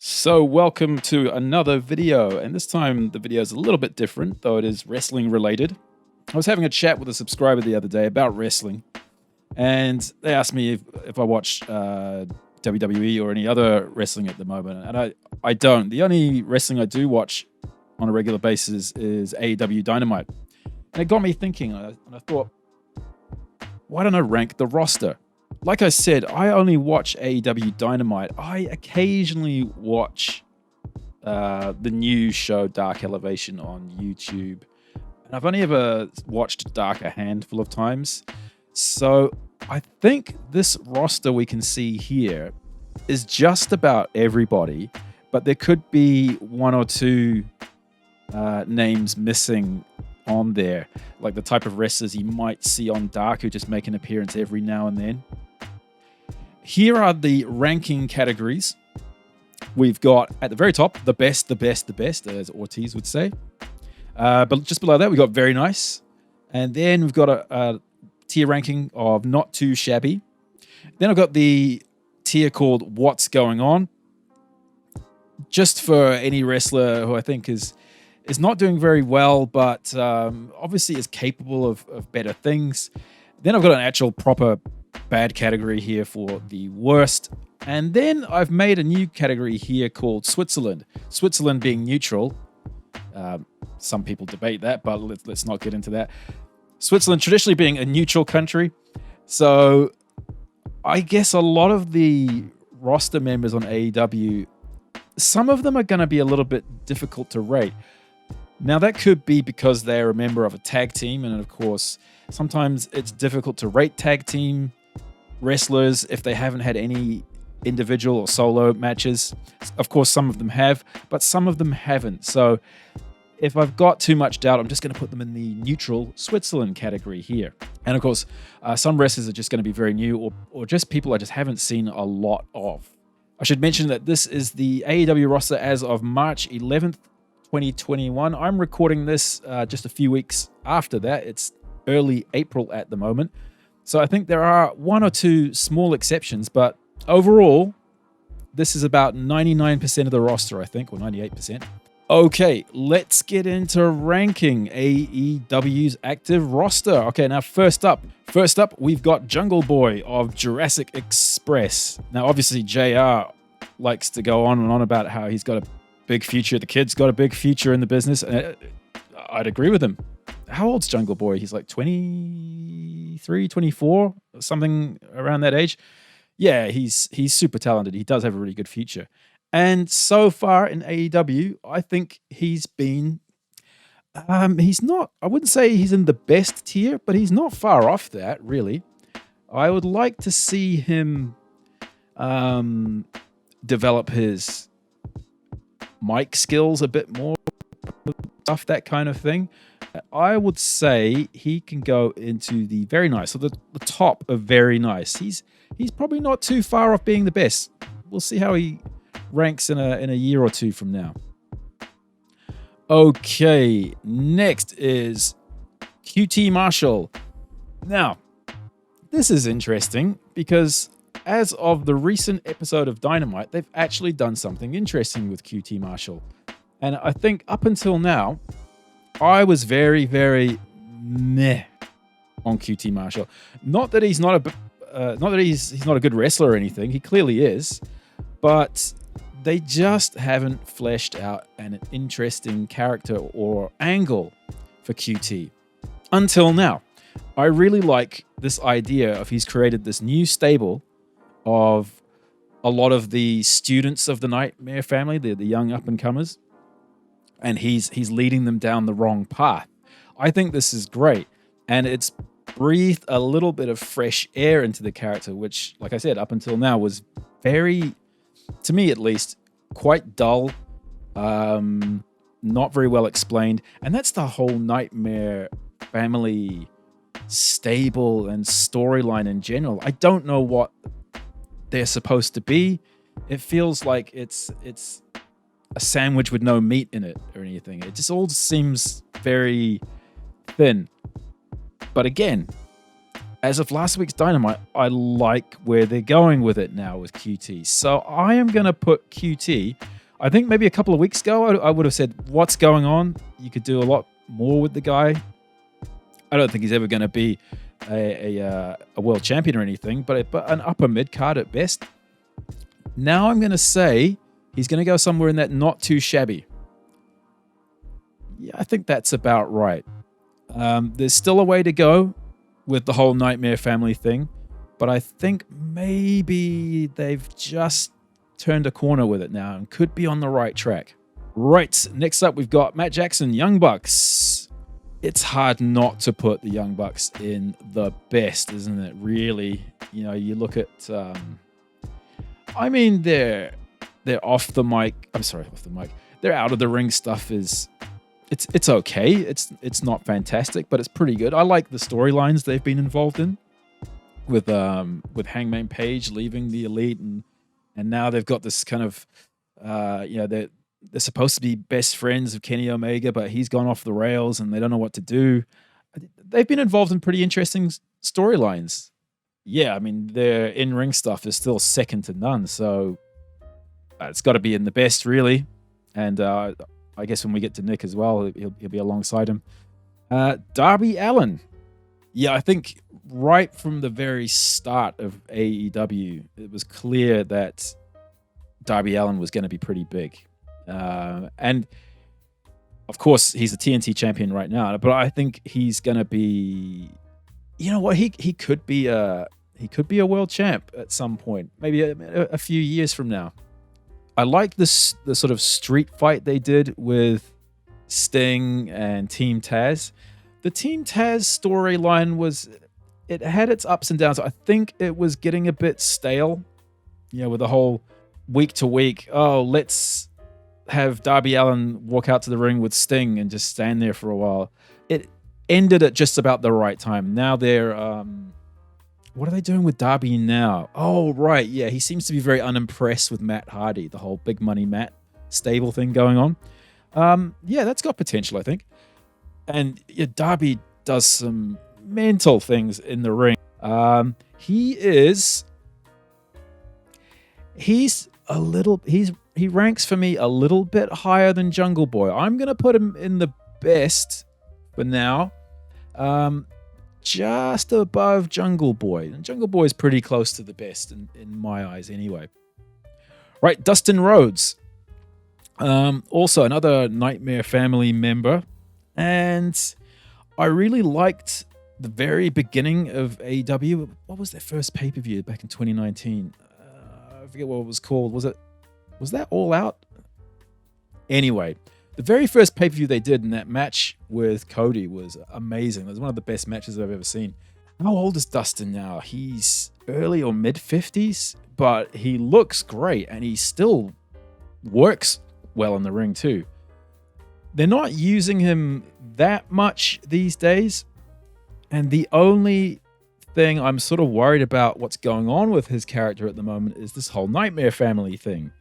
So welcome to another video, and this time the video is a little bit different, though it is wrestling related. I was having a chat with a subscriber the other day about wrestling, and they asked me if I watch WWE or any other wrestling at the moment, and I don't. The only wrestling I do watch on a regular basis is AEW Dynamite, and it got me thinking, and I thought, why don't I rank the roster? Like I said, I only watch AEW Dynamite. I occasionally watch the new show Dark Elevation on YouTube. And I've only ever watched Dark a handful of times. So I think this roster we can see here is just about everybody. But there could be one or two names missing on there. Like the type of wrestlers you might see on Dark who just make an appearance every now and then. Here are the ranking categories. We've got at the very top, the best, as Ortiz would say. But just below that, we've got very nice. And then we've got a tier ranking of not too shabby. Then I've got the tier called what's going on. Just for any wrestler who I think is not doing very well, but obviously is capable of better things. Then I've got an actual proper bad category here for the worst. And then I've made a new category here called Switzerland. Switzerland being neutral. Some people debate that, but let's not get into that. Switzerland traditionally being a neutral country. So I guess a lot of the roster members on AEW, some of them are going to be a little bit difficult to rate. Now, that could be because they're a member of a tag team. And of course, sometimes it's difficult to rate tag team wrestlers if they haven't had any individual or solo matches. Of course, some of them have, but some of them haven't. So if I've got too much doubt, I'm just going to put them in the neutral Switzerland category here. And of course, some wrestlers are just going to be very new or just people I just haven't seen a lot of. I should mention that this is the AEW roster as of March 11th, 2021. I'm recording this just a few weeks after that. It's early April at the moment. So I think there are one or two small exceptions, but overall, this is about 99% of the roster, I think, or 98%. Okay, let's get into ranking AEW's active roster. Okay, now first up, we've got Jungle Boy of Jurassic Express. Now, obviously, JR likes to go on and on about how he's got a big future. The kid's got a big future in the business. And I'd agree with him. How old's Jungle Boy? He's like 23, 24, something around that age. Yeah, he's super talented. He does have a really good future. And so far in AEW, I think he's been, he's not, I wouldn't say he's in the best tier, but he's not far off that, really. I would like to see him develop his mic skills a bit more, stuff, that kind of thing. I would say he can go into the very nice, so the top of very nice. He's probably not too far off being the best. We'll see how he ranks in a year or two from now. Okay, next is QT Marshall. Now, this is interesting because as of the recent episode of Dynamite, they've actually done something interesting with QT Marshall. And I think up until now, I was very, very meh on QT Marshall. Not that he's not a good wrestler or anything. He clearly is, but they just haven't fleshed out an interesting character or angle for QT until now. I really like this idea of he's created this new stable of a lot of the students of the Nightmare family, the young up-and-comers, and he's leading them down the wrong path. I think this is great, and it's breathed a little bit of fresh air into the character, which, like I said, up until now was very, to me at least, quite dull, not very well explained, and that's the whole Nightmare family stable and storyline in general. I don't know what they're supposed to be. It feels like it's a sandwich with no meat in it or anything. It just all seems very thin. But again, as of last week's Dynamite, I like where they're going with it now with QT. So I am going to put QT I think maybe a couple of weeks ago, I would have said, what's going on? You could do a lot more with the guy. I don't think he's ever going to be a world champion or anything, but an upper mid card at best. Now I'm going to say he's going to go somewhere in that not too shabby. Yeah, I think that's about right. There's still a way to go with the whole Nightmare Family thing, but I think maybe they've just turned a corner with it now and could be on the right track. Right, next up we've got Matt Jackson, Young Bucks. It's hard not to put the Young Bucks in the best, isn't it? Really, you look at, they're off the mic. I'm sorry, off the mic. Their out of the ring stuff is, it's okay. It's not fantastic, but it's pretty good. I like the storylines they've been involved in with Hangman Page leaving the Elite, and now they've got this kind of, they're supposed to be best friends of Kenny Omega, but he's gone off the rails and they don't know what to do. They've been involved in pretty interesting storylines. Yeah, I mean, their in-ring stuff is still second to none, so it's got to be in the best, really. And I guess when we get to Nick as well, he'll be alongside him. Darby Allen. Yeah, I think right from the very start of AEW, it was clear that Darby Allen was going to be pretty big. And of course, he's the TNT champion right now, but I think he's going to be, he could be a world champ at some point, maybe a few years from now. I like the sort of street fight they did with Sting and Team Taz. The Team Taz storyline it had its ups and downs. I think it was getting a bit stale, with the whole week to week, let's have Darby Allin walk out to the ring with Sting and just stand there for a while. It ended at just about the right time. Now they're, what are they doing with Darby now? Oh, right. Yeah, he seems to be very unimpressed with Matt Hardy, the whole big money Matt stable thing going on. Yeah, that's got potential, I think. And Darby does some mental things in the ring. He ranks for me a little bit higher than Jungle Boy. I'm going to put him in the best for now. Just above Jungle Boy. And Jungle Boy is pretty close to the best in my eyes anyway. Right, Dustin Rhodes. Also another Nightmare Family member. And I really liked the very beginning of AEW. What was their first pay-per-view back in 2019? I forget what it was called. Was that All Out? Anyway, the very first pay-per-view they did in that match with Cody was amazing. It was one of the best matches I've ever seen. How old is Dustin now? He's early or mid-50s, but he looks great, and he still works well in the ring too. They're not using him that much these days, and the only thing I'm sort of worried about what's going on with his character at the moment is this whole Nightmare Family thing.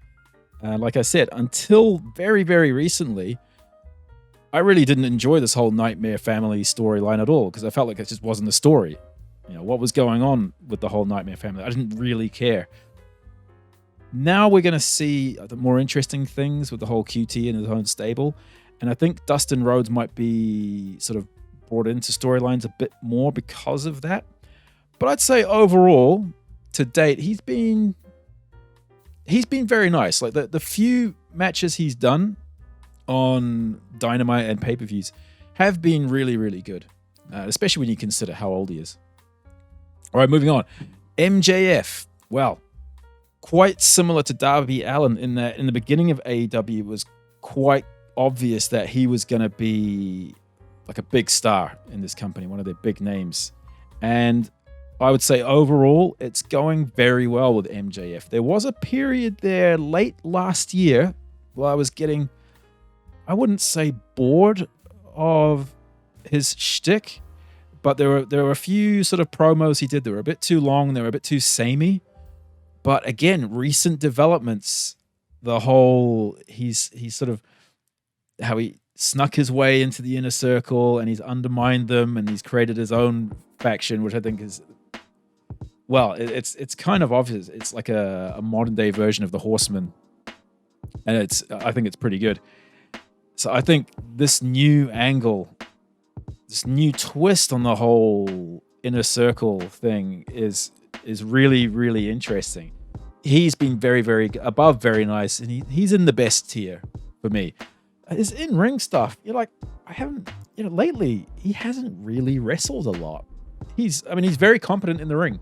Like I said, until very, very recently, I really didn't enjoy this whole Nightmare Family storyline at all because I felt like it just wasn't a story. What was going on with the whole Nightmare Family? I didn't really care. Now we're going to see the more interesting things with the whole QT and his own stable. And I think Dustin Rhodes might be sort of brought into storylines a bit more because of that. But I'd say overall, to date, he's been very nice. Like the few matches he's done on Dynamite and pay-per-views have been really, really good. Especially when you consider how old he is. All right, moving on. MJF. Well, quite similar to Darby Allin in that in the beginning of AEW, it was quite obvious that he was going to be like a big star in this company, one of their big names. And I would say overall, it's going very well with MJF. There was a period there late last year where I was getting, I wouldn't say bored of his shtick, but there were a few sort of promos he did that were a bit too long, they were a bit too samey. But again, recent developments, the whole, he's sort of, how he snuck his way into the inner circle and he's undermined them and he's created his own faction, which I think is, well, it's kind of obvious. It's like a modern day version of the Horsemen. and I think it's pretty good. So I think this new angle, this new twist on the whole Inner Circle thing is really, really interesting. He's been very, very above very nice, and he's in the best tier for me. His in-ring stuff, lately he hasn't really wrestled a lot. He's very competent in the ring,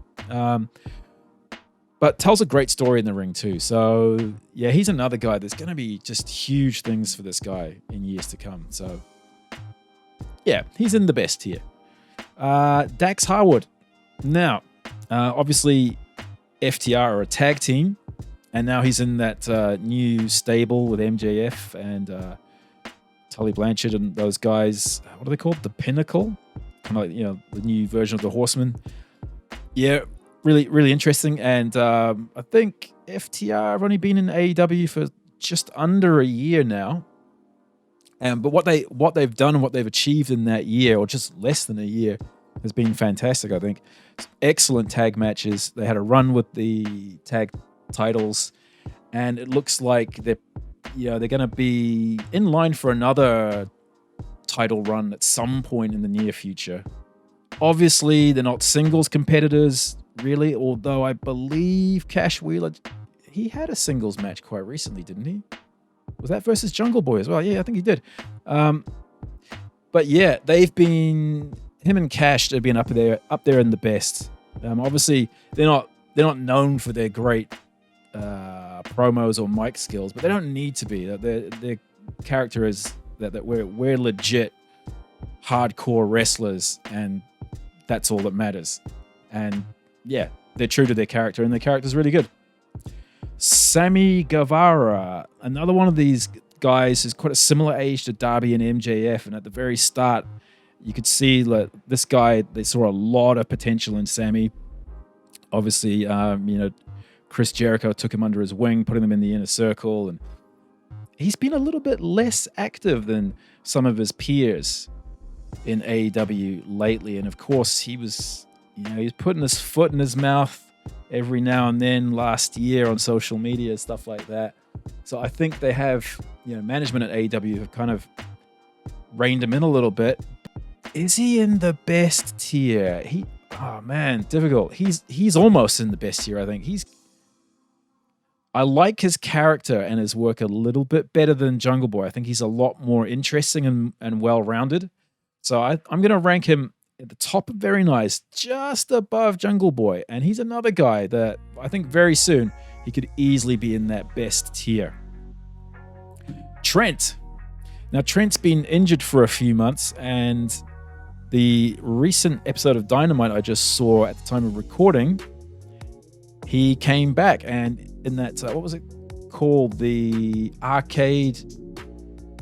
but tells a great story in the ring too. So yeah, he's another guy. There's going to be just huge things for this guy in years to come. So yeah, he's in the best tier. Dax Harwood. Now, obviously, FTR are a tag team, and now he's in that new stable with MJF and Tully Blanchard and those guys. What are they called? The Pinnacle? Kind of like, the new version of the Horsemen. Yeah, really, really interesting. And I think FTR have only been in AEW for just under a year now. But what they've done and what they've achieved in that year, or just less than a year, has been fantastic, I think. Excellent tag matches. They had a run with the tag titles, and it looks like they're going to be in line for another title run at some point in the near future. Obviously, they're not singles competitors, really, although I believe Cash Wheeler, he had a singles match quite recently, didn't he? Was that versus Jungle Boy as well? Yeah, I think he did. But yeah, him and Cash have been up there in the best. Obviously, they're not known for their great promos or mic skills, but they don't need to be. Their character is that we're legit hardcore wrestlers, and that's all that matters. And yeah, they're true to their character, and their character's really good. Sami Guevara, another one of these guys who's quite a similar age to Darby and MJF, and at the very start, you could see that this guy, they saw a lot of potential in Sami. Obviously, Chris Jericho took him under his wing, putting him in the Inner Circle, and he's been a little bit less active than some of his peers in AEW lately. And of course, he's putting his foot in his mouth every now and then last year on social media, stuff like that. So I think they have, management at AEW have kind of reined him in a little bit. Is he in the best tier? Difficult. He's almost in the best tier, I think. I like his character and his work a little bit better than Jungle Boy. I think he's a lot more interesting and well-rounded. So I'm going to rank him at the top of Very Nice, just above Jungle Boy. And he's another guy that I think very soon he could easily be in that best tier. Trent. Now, Trent's been injured for a few months, and the recent episode of Dynamite I just saw at the time of recording, he came back, and in that, what was it called? The Arcade...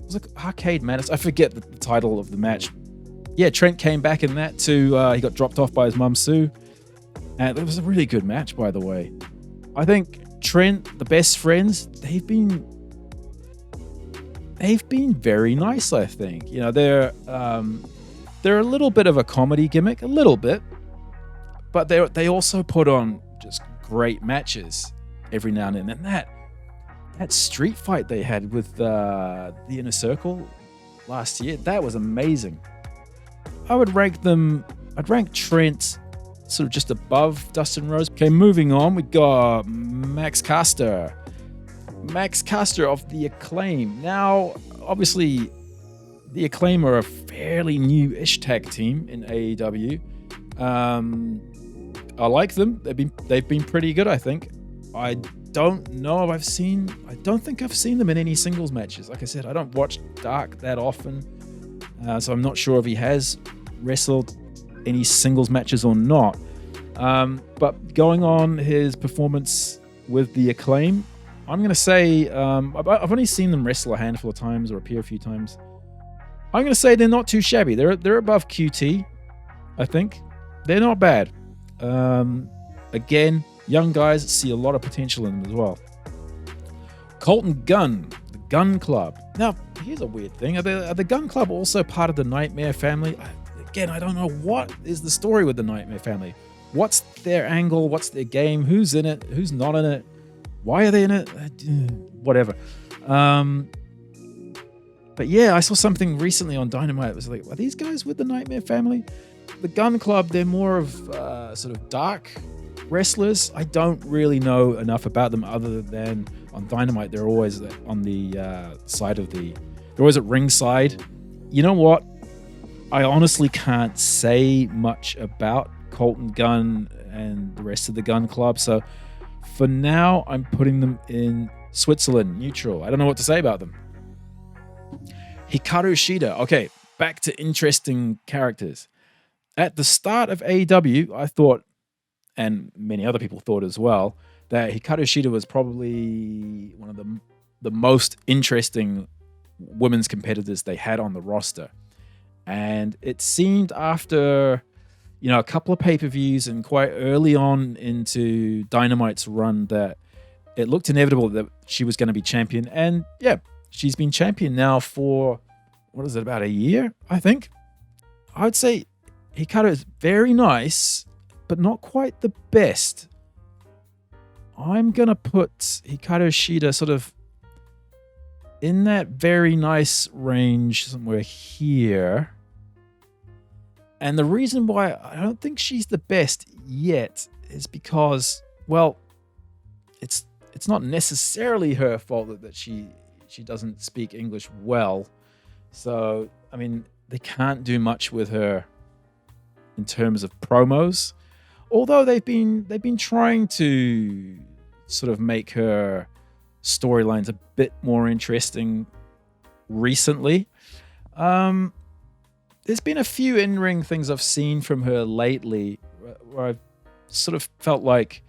Was it Arcade Madness? I forget the title of the match. Yeah, Trent came back in that too. He got dropped off by his mum, Sue. And it was a really good match, by the way. I think Trent, the Best Friends, they've been very nice, I think. They're a little bit of a comedy gimmick, a little bit. But they also put on just great matches every now and then. And that street fight they had with the Inner Circle last year, that was amazing. I'd rank Trent sort of just above Dustin Rhodes. Okay, moving on, we got Max Caster. Max Caster of The Acclaim. Now, obviously, The Acclaim are a fairly new-ish tag team in AEW. I like them. They've been pretty good, I think. I don't think I've seen them in any singles matches. Like I said, I don't watch Dark that often, so I'm not sure if he has wrestled any singles matches or not. But going on his performance with The Acclaim, I'm going to say I've only seen them wrestle a handful of times or appear a few times. I'm going to say they're not too shabby. They're above QT, I think. They're not bad. Again, young guys, see a lot of potential in them as well. Colton Gunn, the Gunn Club. Now, here's a weird thing. Are the Gunn Club also part of the Nightmare family? Again, I don't know what is the story with the Nightmare family. What's their angle? What's their game? Who's in it? Who's not in it? Why are they in it? Whatever. But yeah, I saw something recently on Dynamite. It was like, are these guys with the Nightmare Family? The Gun Club, they're more of sort of dark wrestlers. I don't really know enough about them other than on Dynamite, they're always on the side of the... They're always at ringside. You know what? I honestly can't say much about Colton Gunn and the rest of the Gun Club. So for now, I'm putting them in Switzerland, neutral. I don't know what to say about them. Hikaru Shida. Okay, back to interesting characters. At the start of AEW, I thought, and many other people thought as well, that Hikaru Shida was probably one of the most interesting women's competitors they had on the roster. And it seemed after, a couple of pay-per-views and quite early on into Dynamite's run that it looked inevitable that she was going to be champion. And yeah, she's been champion now for, about a year, I think. I would say Hikaru is very nice, but not quite the best. I'm going to put Hikaru Shida sort of in that very nice range somewhere here. And the reason why I don't think she's the best yet is because, well, it's not necessarily her fault that she doesn't speak English well. So, I mean, they can't do much with her in terms of promos. Although they've been trying to sort of make her storylines a bit more interesting recently. There's been a few in-ring things I've seen from her lately where I've sort of felt like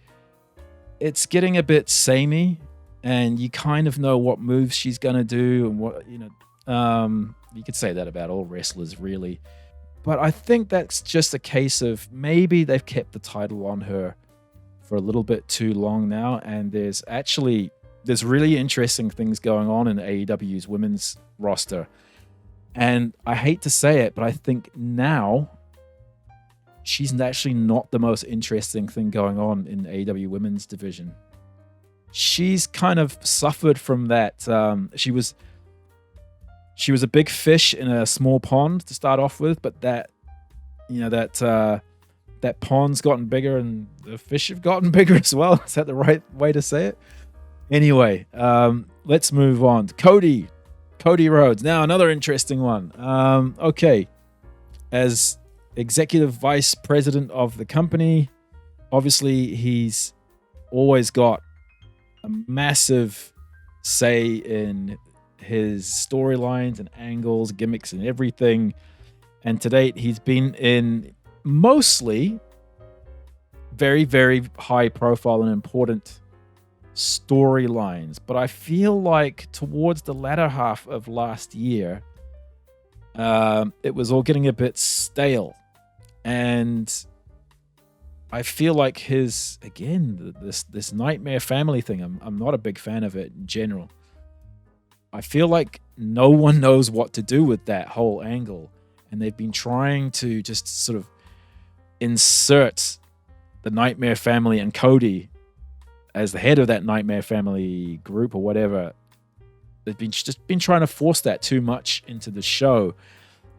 it's getting a bit samey, and you kind of know what moves she's gonna do and what you could say that about all wrestlers really. But I think that's just a case of maybe they've kept the title on her for a little bit too long now, and there's really interesting things going on in AEW's women's roster. And I hate to say it, but I think now she's actually not the most interesting thing going on in the AEW women's division. She's kind of suffered from that. She was a big fish in a small pond to start off with, but that pond's gotten bigger and the fish have gotten bigger as well. Is that the right way to say it? Anyway, let's move on. Cody Rhodes. Now, another interesting one. Okay. As executive vice president of the company, obviously he's always got a massive say in his storylines and angles, gimmicks, and everything. And to date, he's been in mostly very, very high profile and important storylines. But I feel like towards the latter half of last year, it was all getting a bit stale. And I feel like this Nightmare Family thing, I'm not a big fan of it in general. I feel like no one knows what to do with that whole angle. And they've been trying to just sort of insert the Nightmare Family and Cody as the head of that Nightmare Family group or whatever. They've been trying to force that too much into the show.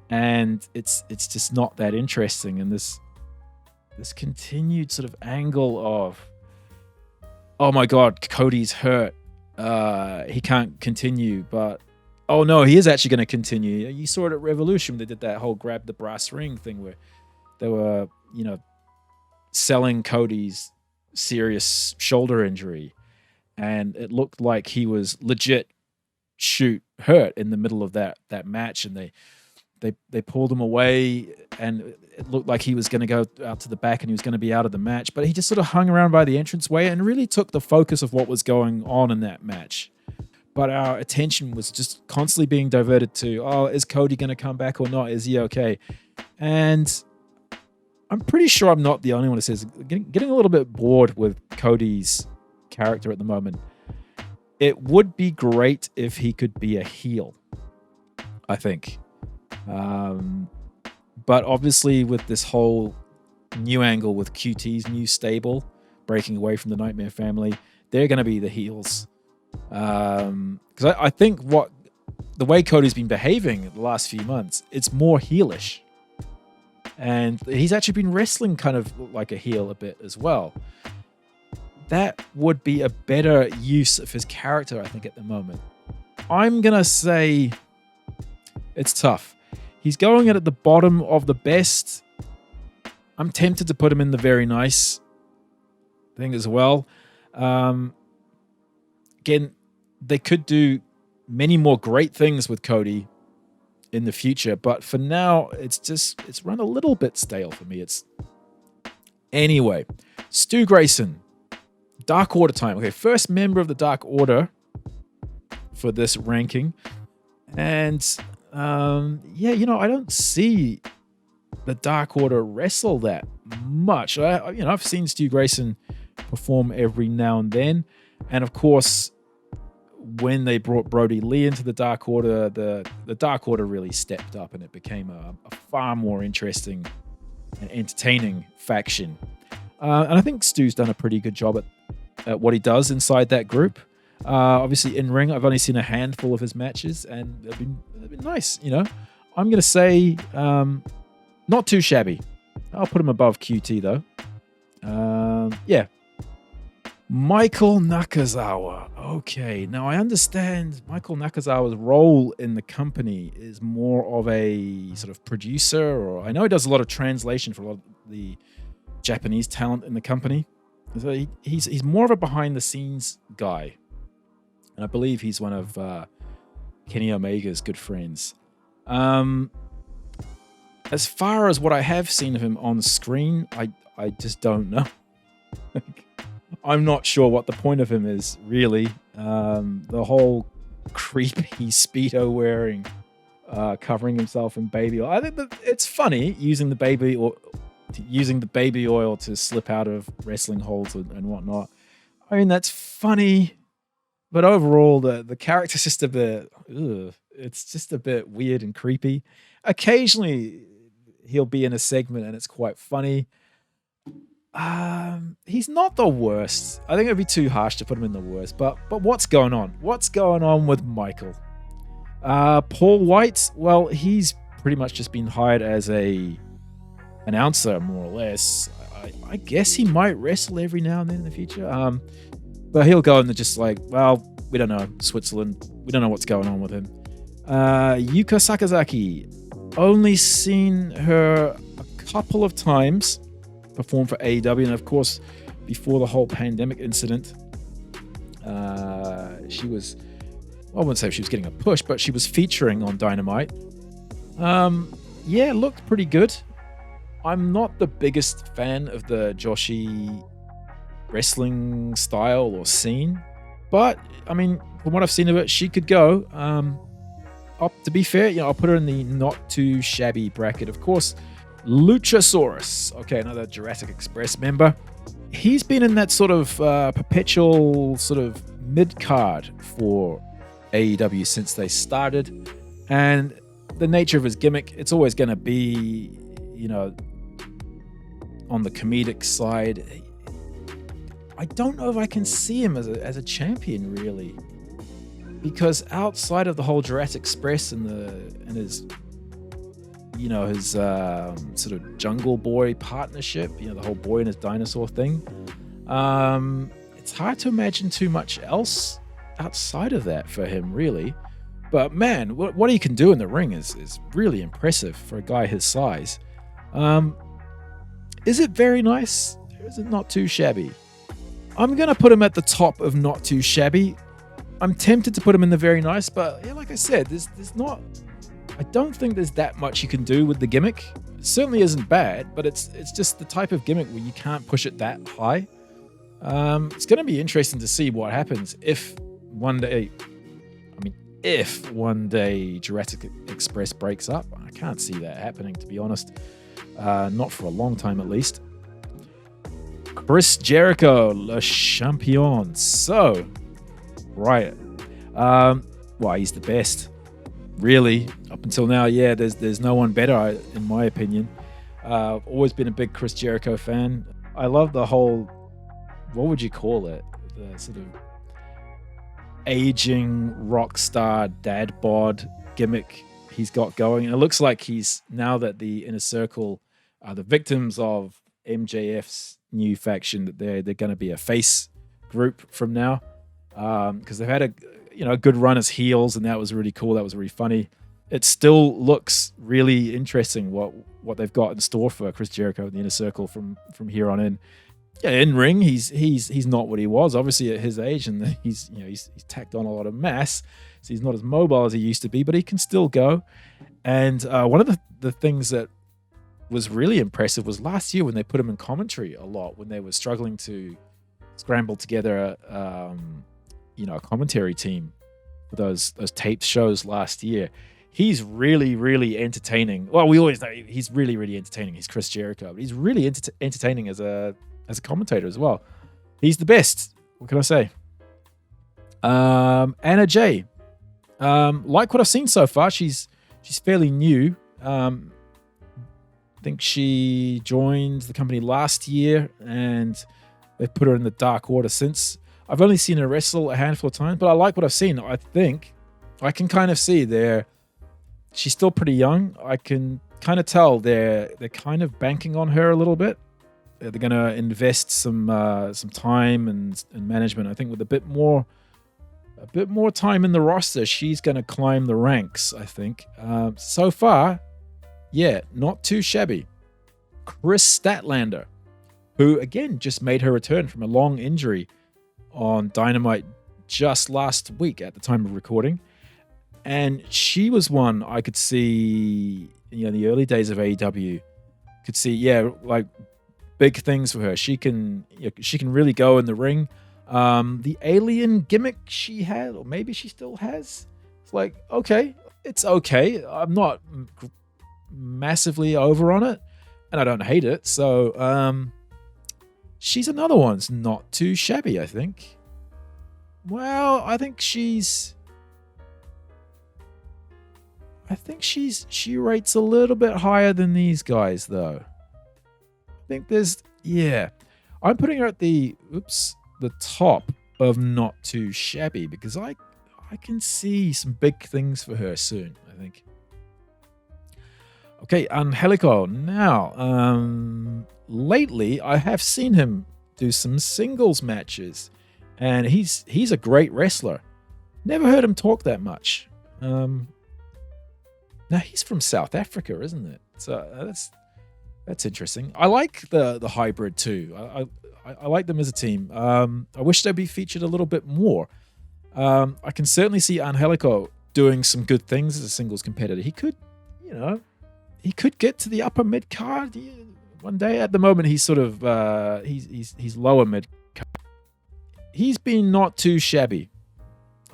And it's just not that interesting. And this continued sort of angle of, oh my God, Cody's hurt. He can't continue, but oh no, he is actually going to continue. You saw it at Revolution. They did that whole grab the brass ring thing where they were, selling Cody's serious shoulder injury, and it looked like he was legit hurt in the middle of that match, and they pulled him away, and it looked like he was going to go out to the back and he was going to be out of the match, but he just sort of hung around by the entranceway and really took the focus of what was going on in that match. But our attention was just constantly being diverted to, is Cody going to come back or not? Is he okay? And I'm pretty sure I'm not the only one who says getting a little bit bored with Cody's character at the moment. It would be great if he could be a heel, I think. But obviously with this whole new angle with QT's new stable breaking away from the Nightmare Family, they're going to be the heels Because I think the way Cody's been behaving the last few months, it's more heelish. And he's actually been wrestling kind of like a heel a bit as well. That would be a better use of his character, I think, at the moment. I'm going to say it's tough. He's going in at the bottom of the best. I'm tempted to put him in the very nice thing as well. Again, they could do many more great things with Cody in the future, but for now, it's run a little bit stale for me. Anyway, Stu Grayson, Dark Order time. Okay, first member of the Dark Order for this ranking, and I don't see the Dark Order wrestle that much. I've seen Stu Grayson perform every now and then, and of course, when they brought Brody Lee into the Dark Order, the Dark Order really stepped up, and it became a far more interesting and entertaining faction. And I think Stu's done a pretty good job at what he does inside that group. Obviously, in ring, I've only seen a handful of his matches, and they've been nice. I'm going to say not too shabby. I'll put him above QT though. Michael Nakazawa. Okay, now I understand Michael Nakazawa's role in the company is more of a sort of producer, or I know he does a lot of translation for a lot of the Japanese talent in the company. So he's more of a behind-the-scenes guy. And I believe he's one of Kenny Omega's good friends. As far as what I have seen of him on screen, I just don't know. I'm not sure what the point of him is, really. The whole creepy Speedo wearing, covering himself in baby oil. I think that it's funny using the baby oil to slip out of wrestling holds and whatnot. I mean, that's funny, but overall, the character's just a bit, it's just a bit weird and creepy. Occasionally, he'll be in a segment and it's quite funny. He's not the worst. I think it'd be too harsh to put him in the worst, but what's going on? What's going on with Michael? Paul White, well, he's pretty much just been hired as a announcer, more or less. I guess he might wrestle every now and then in the future. But he'll go and just like, well, we don't know, Switzerland. We don't know what's going on with him. Yuka Sakazaki, only seen her a couple of times perform for AEW, and of course, before the whole pandemic incident, she was, I wouldn't say she was getting a push, but she was featuring on Dynamite. Looked pretty good. I'm not the biggest fan of the Joshi wrestling style or scene, but I mean, from what I've seen of it, she could go. To be fair, I'll put her in the not too shabby bracket. Of course, Lucha Saurus. Okay, another Jurassic Express member. He's been in that sort of perpetual sort of mid-card for AEW since they started. And the nature of his gimmick, it's always going to be, on the comedic side. I don't know if I can see him as a champion, really. Because outside of the whole Jurassic Express and his sort of Jungle Boy partnership, the whole boy and his dinosaur thing, it's hard to imagine too much else outside of that for him, really. But man, what he can do in the ring is really impressive for a guy his size. Is it very nice, or is it not too shabby? I'm going to put him at the top of not too shabby. I'm tempted to put him in the very nice, but like I said, there's not... I don't think there's that much you can do with the gimmick. It certainly isn't bad, but it's just the type of gimmick where you can't push it that high. It's going to be interesting to see what happens if one day Jurassic Express breaks up. I can't see that happening, to be honest. Not for a long time, at least. Chris Jericho, Le Champion. So, right. He's the best. Really, up until now, there's no one better, in my opinion. I've always been a big Chris Jericho fan. I love the whole, what would you call it? The sort of aging rock star dad bod gimmick he's got going. And it looks like he's, now that the Inner Circle are the victims of MJF's new faction, that they're going to be a face group from now, because they've had a good run as heels, and that was really cool. That was really funny. It still looks really interesting what they've got in store for Chris Jericho and the Inner Circle from here on in. Yeah, in ring, he's not what he was, obviously, at his age, and he's tacked on a lot of mass, so he's not as mobile as he used to be, but he can still go. And one of the things that was really impressive was last year when they put him in commentary a lot, when they were struggling to scramble together a commentary team for those taped shows last year. He's really, really entertaining. Well, we always know he's really, really entertaining. He's Chris Jericho, but he's really entertaining as a commentator as well. He's the best. What can I say? Anna Jay. Like what I've seen so far, she's fairly new. I think she joined the company last year, and they've put her in the Dark Order since. I've only seen her wrestle a handful of times, but I like what I've seen. I think I can kind of see she's still pretty young. I can kind of tell they're kind of banking on her a little bit. They're going to invest some time and management. I think with a bit more time in the roster, she's going to climb the ranks, I think. So far, yeah, not too shabby. Chris Statlander, who again just made her return from a long injury on Dynamite just last week at the time of recording. And she was one I could see, in the early days of AEW, could see, like big things for her. She can really go in the ring. The alien gimmick she had, or maybe she still has, it's like, okay, it's okay. I'm not massively over on it, and I don't hate it. So she's another one. It's not too shabby, I think. Well, I think she rates a little bit higher than these guys, though. I think I'm putting her at the top of not too shabby, because I can see some big things for her soon, I think. Okay, Angelico. Now, lately I have seen him do some singles matches, and he's a great wrestler. Never heard him talk that much. Now he's from South Africa, isn't it? So that's interesting. I like the hybrid too. I like them as a team. I wish they'd be featured a little bit more. I can certainly see Angelico doing some good things as a singles competitor. He could get to the upper mid card one day. At the moment, he's sort of he's lower mid card. He's been not too shabby.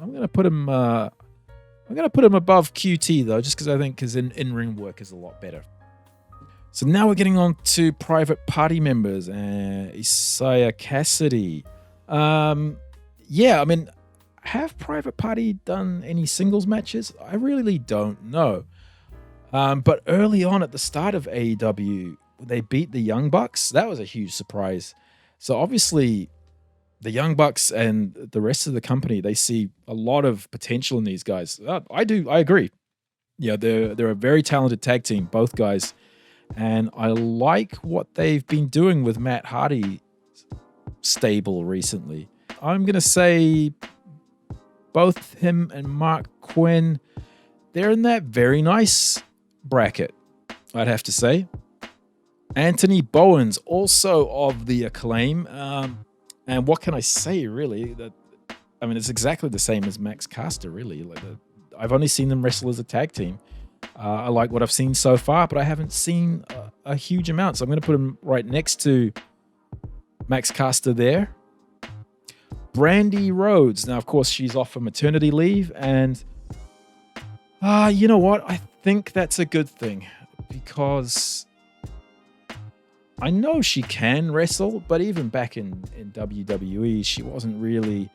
I'm gonna put him above QT though, just because I think his in-ring work is a lot better. So now we're getting on to private party members and Isaiah Cassidy. Have Private Party done any singles matches? I really don't know. But early on at the start of AEW, they beat the Young Bucks. That was a huge surprise. So obviously, the Young Bucks and the rest of the company, they see a lot of potential in these guys. I agree. Yeah, they're a very talented tag team, both guys. And I like what they've been doing with Matt Hardy's stable recently. I'm going to say both him and Mark Quinn, they're in that very nice bracket, I'd have to say. Anthony Bowens, also of the Acclaim. And what can I say, really? It's exactly the same as Max Caster, really. I've only seen them wrestle as a tag team. I like what I've seen so far, but I haven't seen a huge amount. So I'm going to put him right next to Max Caster there. Brandy Rhodes. Now, of course, she's off for maternity leave. And you know what? I think that's a good thing, because I know she can wrestle, but even back in WWE, she wasn't really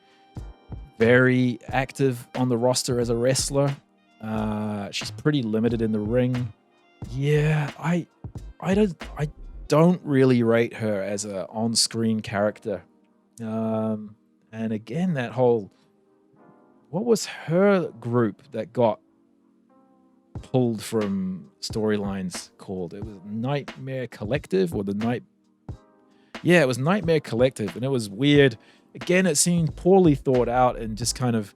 very active on the roster as a wrestler. She's pretty limited in the ring. Yeah, I don't really rate her as a on-screen character. And again, that whole what was her group that got pulled from storylines called? It was Nightmare Collective or it was Nightmare Collective, and it was weird. Again, it seemed poorly thought out and just kind of,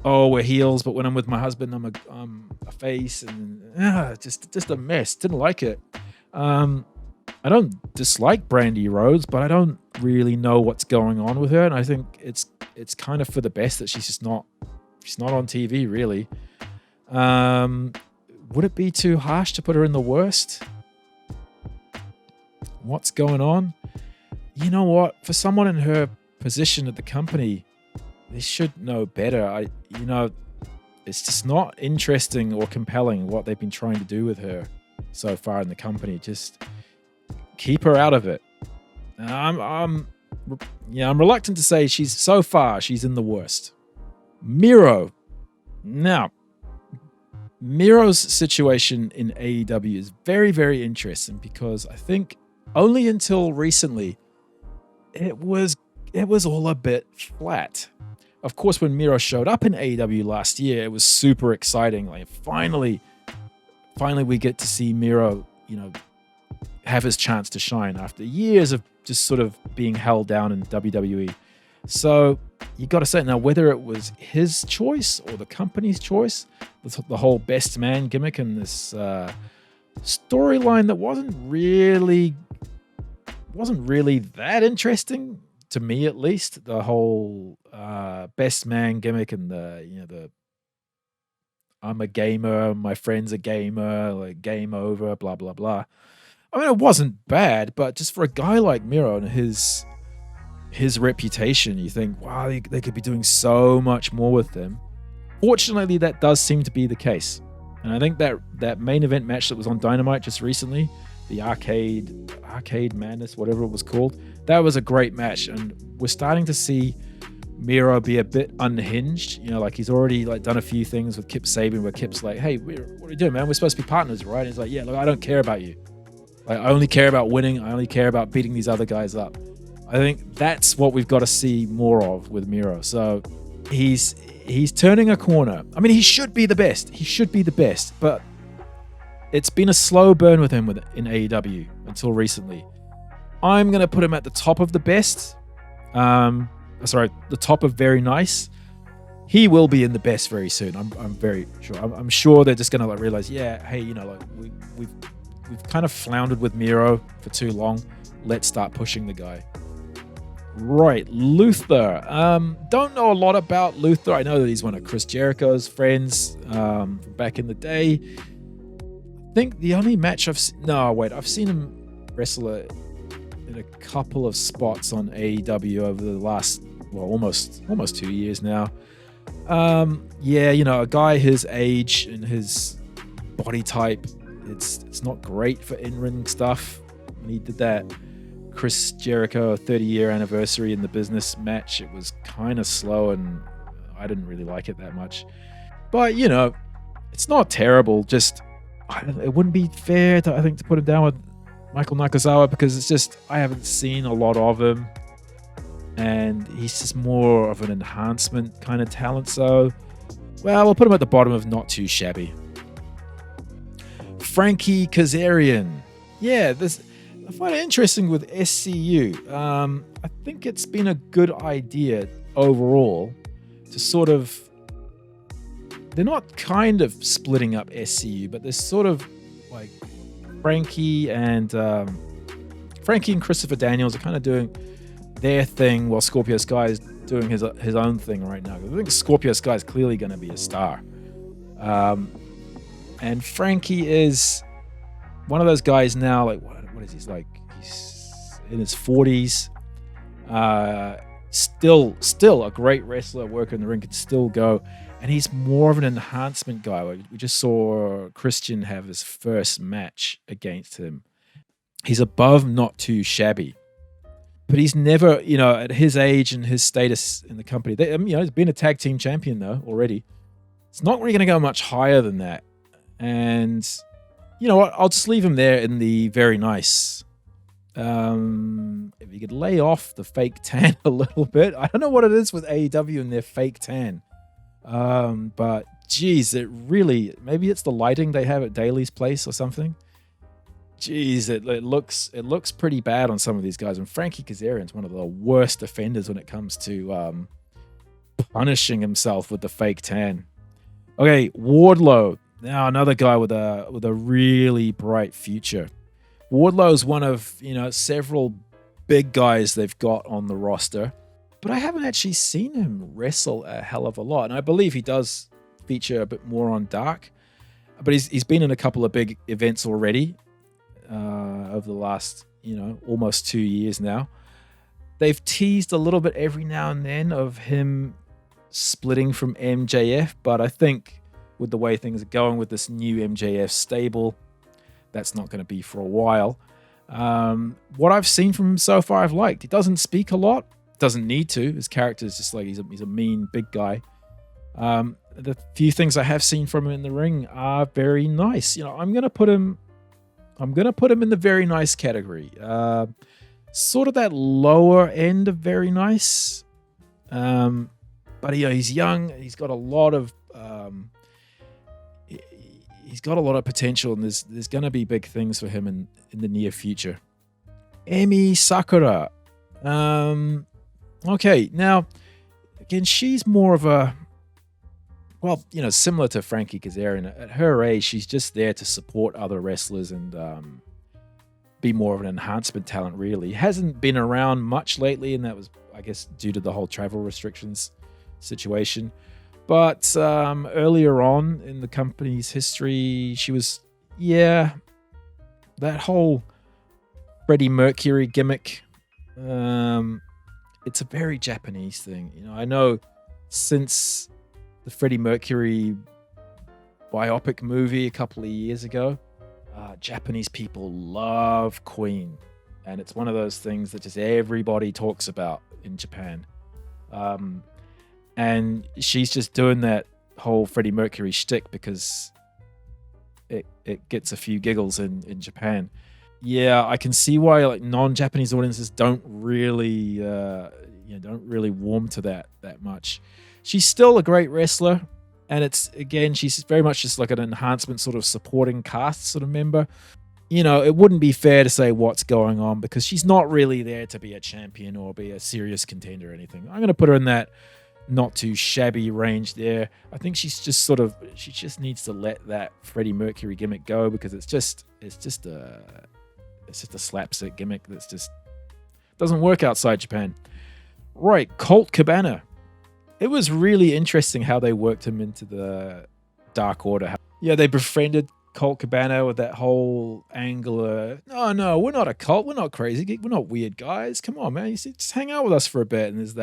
oh, we're heels, but when I'm with my husband, I'm a face, and just a mess. Didn't like it. I don't dislike Brandy Rhodes, but I don't really know what's going on with her, and I think it's kind of for the best that she's not on TV really. Would it be too harsh to put her in the worst? What's going on? You know what? For someone in her position at the company, they should know better. It's just not interesting or compelling what they've been trying to do with her so far in the company. Just keep her out of it. I'm reluctant to say she's in the worst. Miro. Now, Miro's situation in AEW is very, very interesting because I think only until recently it was all a bit flat. Of course, when Miro showed up in AEW last year, it was super exciting. Like finally we get to see Miro, have his chance to shine after years of just sort of being held down in WWE. So you got to say now whether it was his choice or the company's choice, the whole best man gimmick and this storyline that wasn't really that interesting to me, at least. The whole best man gimmick and the I'm a gamer, my friend's a gamer, like game over, blah blah blah. I mean, it wasn't bad, but just for a guy like Miro and his reputation, you think, wow, they could be doing so much more with them. Fortunately, that does seem to be the case. And I think that main event match that was on Dynamite just recently, the Arcade Madness, whatever it was called, that was a great match. And we're starting to see Miro be a bit unhinged. Like he's already done a few things with Kip Sabian where Kip's like, hey, what are you doing, man? We're supposed to be partners, right? And he's like, yeah, look, I don't care about you. I only care about winning. I only care about beating these other guys up. I think that's what we've got to see more of with Miro. So he's turning a corner. I mean, he should be the best. But it's been a slow burn with him in AEW until recently. I'm going to put him at the top of the best. The top of very nice. He will be in the best very soon. I'm very sure. I'm sure they're just going to realize, yeah, hey, we've kind of floundered with Miro for too long. Let's start pushing the guy. Right, Luther. Don't know a lot about Luther. I know that he's one of Chris Jericho's friends from back in the day. I think the only match I've seen him wrestle in a couple of spots on AEW over the last, almost 2 years now. A guy his age and his body type, it's not great for in-ring stuff. When he did that Chris Jericho 30-year anniversary in the business match, it was kind of slow and I didn't really like it that much. But, it's not terrible. Just, it wouldn't be fair to put him down with Michael Nakazawa because it's just, I haven't seen a lot of him and he's just more of an enhancement kind of talent. So, we'll put him at the bottom of not too shabby. Frankie Kazarian. Yeah, I find it interesting with SCU. I think it's been a good idea overall to sort of... They're not kind of splitting up SCU, but they're sort of like Frankie and Christopher Daniels are kind of doing their thing while Scorpio Sky is doing his own thing right now. I think Scorpio Sky is clearly going to be a star. And Frankie is one of those guys now, like, what is he? He's in his 40s. Still a great wrestler, worker in the ring, can still go. And he's more of an enhancement guy. We just saw Christian have his first match against him. He's above not too shabby. But he's never, at his age and his status in the company, he's been a tag team champion though already. It's not really going to go much higher than that. And you know what? I'll just leave him there in the very nice. If you could lay off the fake tan a little bit. I don't know what it is with AEW and their fake tan. But geez, maybe it's the lighting they have at Daly's place or something. Geez, it looks pretty bad on some of these guys. And Frankie Kazarian's one of the worst offenders when it comes to punishing himself with the fake tan. Okay, Wardlow. Now another guy with a really bright future. Wardlow's one of, several big guys they've got on the roster, but I haven't actually seen him wrestle a hell of a lot. And I believe he does feature a bit more on Dark, but he's been in a couple of big events already over the last, almost 2 years now. They've teased a little bit every now and then of him splitting from MJF, but I think with the way things are going with this new MJF stable, that's not going to be for a while. What I've seen from him so far, I've liked. He doesn't speak a lot, doesn't need to. His character is just like he's a mean big guy. The few things I have seen from him in the ring are very nice. I'm going to put him in the very nice category. Sort of that lower end of very nice. But he's young. He's got a lot of potential, and there's going to be big things for him in the near future. Emmy Sakura. Okay, now again, she's more of a, similar to Frankie Kazarian. At her age, she's just there to support other wrestlers and be more of an enhancement talent, really. Hasn't been around much lately, and that was, I guess, due to the whole travel restrictions situation. But earlier on in the company's history, she was, that whole Freddie Mercury gimmick. It's a very Japanese thing. I know since the Freddie Mercury biopic movie a couple of years ago, Japanese people love Queen. And it's one of those things that just everybody talks about in Japan. And she's just doing that whole Freddie Mercury shtick because it gets a few giggles in Japan. Yeah, I can see why non-Japanese audiences don't really warm to that much. She's still a great wrestler, and she's very much just like an enhancement sort of supporting cast sort of member. It wouldn't be fair to say what's going on because she's not really there to be a champion or be a serious contender or anything. I'm going to put her in that not too shabby range there. I think she just needs to let that Freddie Mercury gimmick go because it's just a slapstick gimmick that's just doesn't work outside Japan. Right, Colt Cabana. It was really interesting how they worked him into the Dark Order. Yeah, they befriended Colt Cabana with that whole angle. No, we're not a cult. We're not crazy. We're not weird guys. Come on, man. You see, just hang out with us for a bit. And there was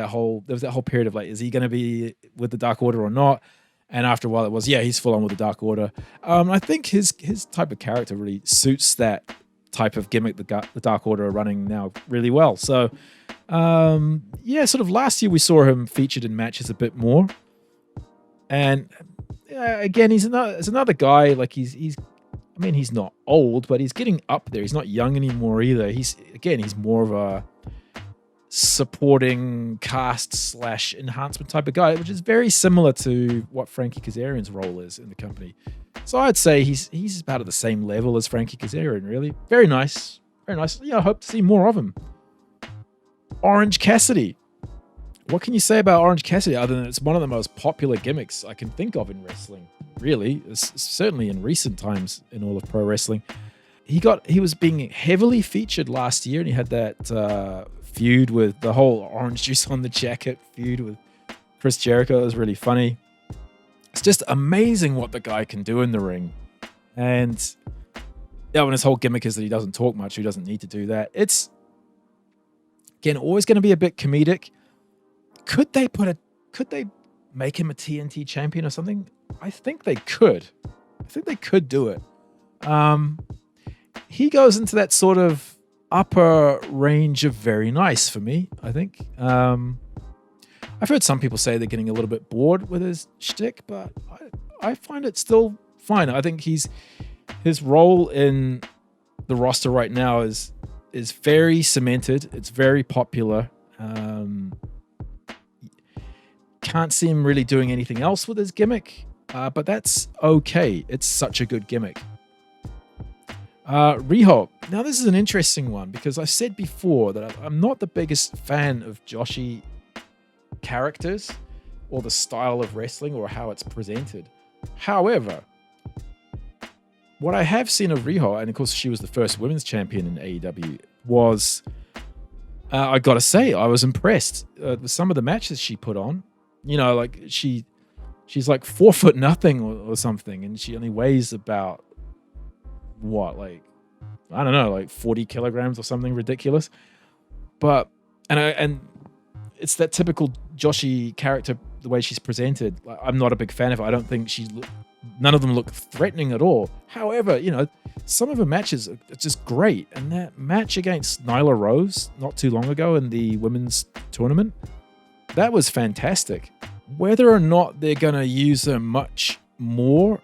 that whole period of is he going to be with the Dark Order or not? And after a while, it was, he's full on with the Dark Order. I think his type of character really suits that type of gimmick the Dark Order are running now really well. So, sort of last year we saw him featured in matches a bit more. And again, he's another guy. He's not old, but he's getting up there. He's not young anymore either. He's more of a supporting cast / enhancement type of guy, which is very similar to what Frankie Kazarian's role is in the company. So I'd say he's about at the same level as Frankie Kazarian, really. Very nice. Very nice. I hope to see more of him. Orange Cassidy. What can you say about Orange Cassidy other than it's one of the most popular gimmicks I can think of in wrestling? Really, certainly in recent times in all of pro wrestling. He was being heavily featured last year, and he had that feud with the whole orange juice on the jacket feud with Chris Jericho. It was really funny. It's just amazing what the guy can do in the ring. And when his whole gimmick is that he doesn't talk much, he doesn't need to do that. It's, again, always going to be a bit comedic. Could they make him a TNT champion or something? I think they could. I think they could do it. He goes into that sort of upper range of very nice for me, I think. I've heard some people say they're getting a little bit bored with his shtick, but I find it still fine. I think his role in the roster right now is very cemented. It's very popular. Can't see him really doing anything else with his gimmick, but that's okay. It's such a good gimmick. Riho. Now, this is an interesting one because I've said before that I'm not the biggest fan of Joshi characters or the style of wrestling or how it's presented. However, what I have seen of Riho, and of course she was the first women's champion in AEW, was, I gotta say, I was impressed with some of the matches she put on. You know, like she's like 4'0" or something, and she only weighs about like 40 kilograms or something ridiculous. But and it's that typical Joshi character, the way she's presented. I'm not a big fan of it. I don't think none of them look threatening at all. However, you know, some of her matches are just great. And that match against Nyla Rose not too long ago in the women's tournament, that was fantastic. Whether or not they're going to use her much more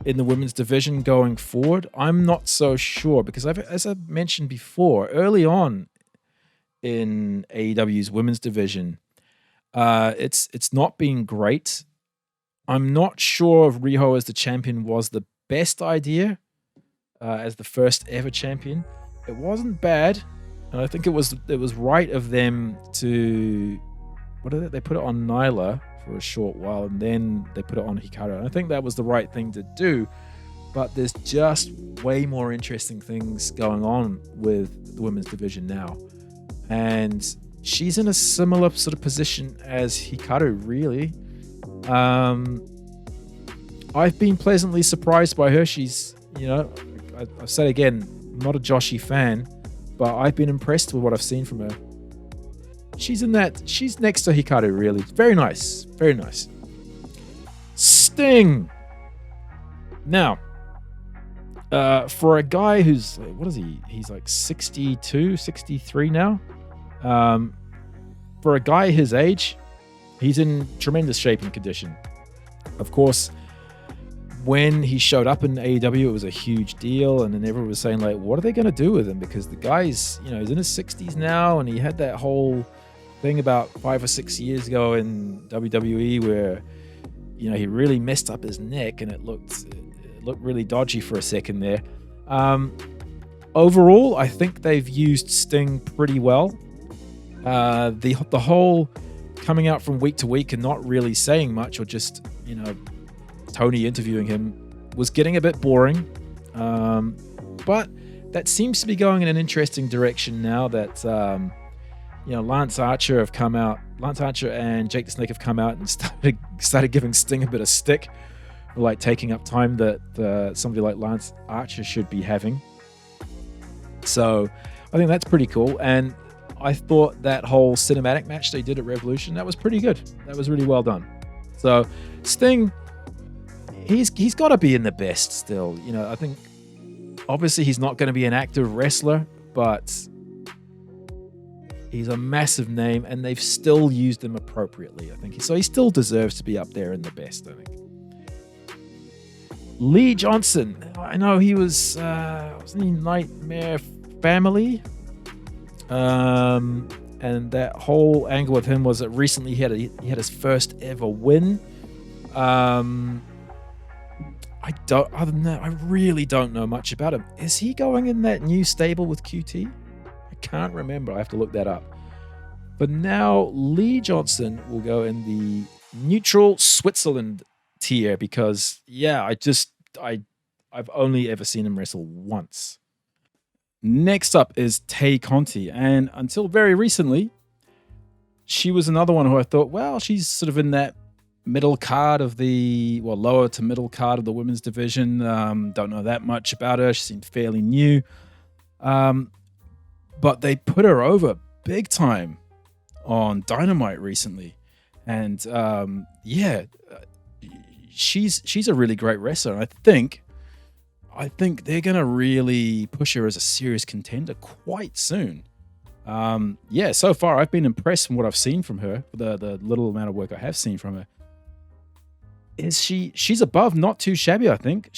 in the women's division going forward, I'm not so sure, because as I mentioned before, early on in AEW's women's division, it's not been great. I'm not sure if Riho as the champion was the best idea as the first ever champion. It wasn't bad, and I think it was right of them to they put it on Nyla for a short while, and then they put it on Hikaru. And I think that was the right thing to do, but there's just way more interesting things going on with the women's division now. And she's in a similar sort of position as Hikaru, really. I've been pleasantly surprised by her. She's, you know, I say again, not a Joshi fan, but I've been impressed with what I've seen from her. She's next to Hikaru, really. Very nice. Very nice. Sting. Now, for a guy who's, what is he? He's like 62, 63 now. For a guy his age, he's in tremendous shape and condition. Of course, when he showed up in AEW, it was a huge deal, and then everyone was saying, like, what are they going to do with him? Because the guy's, you know, he's in his 60s now, and he had that whole thing about 5 or 6 years ago in WWE where, you know, he really messed up his neck, and it looked really dodgy for a second there. Overall, I think they've used Sting pretty well. The whole coming out from week to week and not really saying much, or just, you know, Tony interviewing him, was getting a bit boring. But that seems to be going in an interesting direction now that, you know, Lance Archer and Jake the Snake have come out and started giving Sting a bit of stick, like taking up time that somebody like Lance Archer should be having. So I think that's pretty cool. And I thought that whole cinematic match they did at Revolution, that was pretty good. That was really well done. So Sting, he's got to be in the best still. You know, I think obviously he's not going to be an active wrestler, but he's a massive name, and they've still used him appropriately, I think. So he still deserves to be up there in the best, I think. Lee Johnson. I know he wasn't he Nightmare Family? And that whole angle with him was that recently he had his first ever win. Other than that, I really don't know much about him. Is he going in that new stable with QT? I can't remember. I have to look that up. But now Lee Johnson will go in the neutral Switzerland tier because, yeah, I've only ever seen him wrestle once. Next up is Tay Conte, and until very recently, she was another one who I thought, well, she's sort of in that middle card of lower to middle card of the women's division. Don't know that much about her. She seemed fairly new. But they put her over big time on Dynamite recently. And she's a really great wrestler. And I think they're going to really push her as a serious contender quite soon. So far I've been impressed from what I've seen from her, the little amount of work I have seen from her. She's above Not Too Shabby, I think.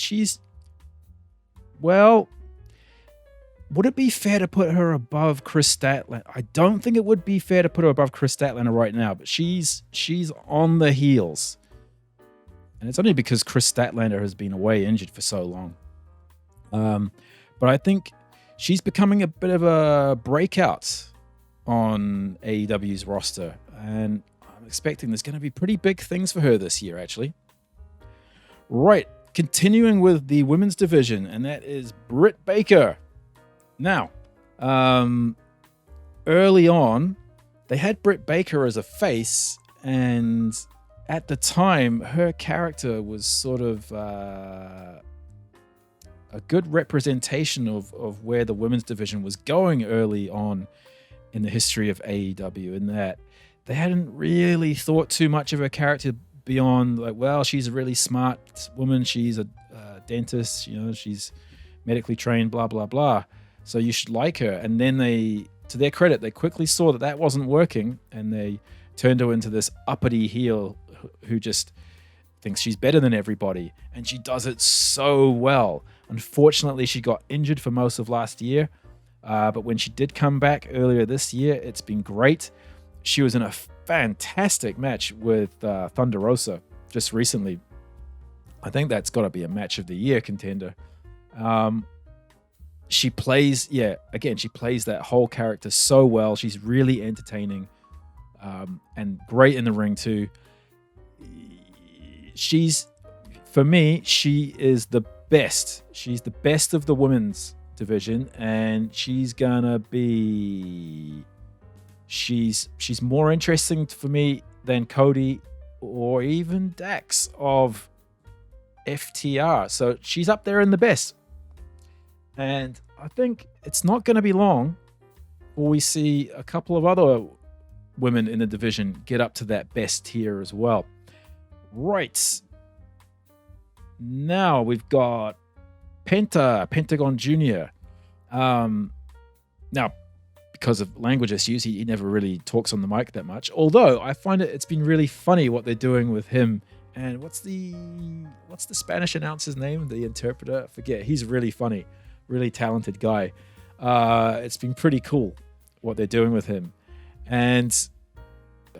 would it be fair to put her above Chris Statlander? I don't think it would be fair to put her above Chris Statlander right now, but she's on the heels. And it's only because Chris Statlander has been away injured for so long. But I think she's becoming a bit of a breakout on AEW's roster. And I'm expecting there's going to be pretty big things for her this year, actually. Right, continuing with the women's division, and that is Brit Baker. Now, early on, they had Brit Baker as a face, and at the time, her character was sort of a good representation of where the women's division was going early on in the history of AEW, in that they hadn't really thought too much of her character beyond, like, well, she's a really smart woman, she's a dentist, she's medically trained, blah, blah, blah. So you should like her. And then they, to their credit, they quickly saw that wasn't working, and they turned her into this uppity heel who just thinks she's better than everybody. And she does it so well. Unfortunately, she got injured for most of last year. But when she did come back earlier this year, it's been great. She was in a fantastic match with Thunder Rosa just recently. I think that's got to be a match of the year contender. She plays that whole character so well. She's really entertaining and great in the ring too. For me, she is the best. She's the best of the women's division, and she's more interesting for me than Cody or even Dax of FTR. So she's up there in the best. And I think it's not going to be long before we see a couple of other women in the division get up to that best tier as well. Right. Now we've got Pentagon Jr. Now, because of language issues, he never really talks on the mic that much. Although I find it's been really funny what they're doing with him. And what's the Spanish announcer's name? The interpreter? I forget. He's really funny. Really talented guy. It's been pretty cool what they're doing with him. And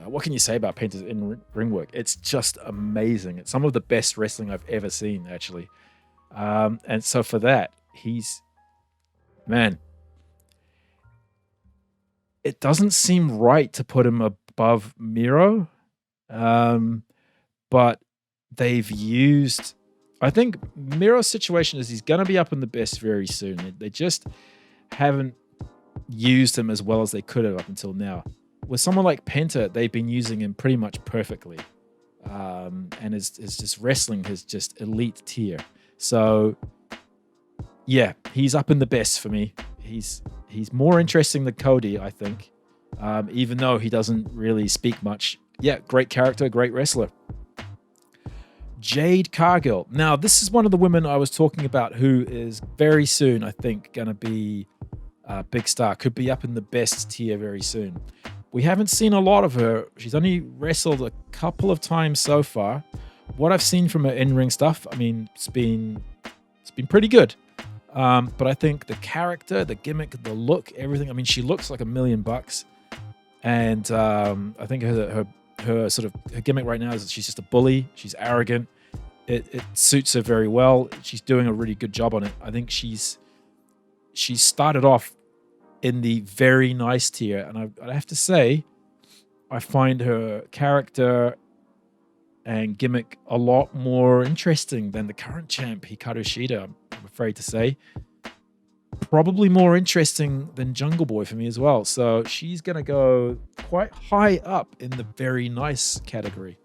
what can you say about Penta's in-ring work? It's just amazing. It's some of the best wrestling I've ever seen, actually. And so for that, it doesn't seem right to put him above Miro. But they've used... I think Miro's situation is he's going to be up in the best very soon. They just haven't used him as well as they could have up until now. With someone like Penta, they've been using him pretty much perfectly. And his just wrestling is just elite tier. So, yeah, he's up in the best for me. He's more interesting than Cody, I think. Even though he doesn't really speak much. Yeah, great character, great wrestler. Jade Cargill. Now, this is one of the women I was talking about who is very soon, I think, going to be a big star. Could be up in the best tier very soon. We haven't seen a lot of her. She's only wrestled a couple of times so far. What I've seen from her in-ring stuff, I mean, it's been pretty good. But I think the character, the gimmick, the look, everything, I mean, she looks like $1 million. And I think her sort of her gimmick right now is that she's just a bully. She's arrogant. It suits her very well. She's doing a really good job on it. I think she's started off in the very nice tier, and I have to say, I find her character and gimmick a lot more interesting than the current champ Hikaru Shida. I'm afraid to say, probably more interesting than Jungle Boy for me as well. So she's gonna go quite high up in the very nice category.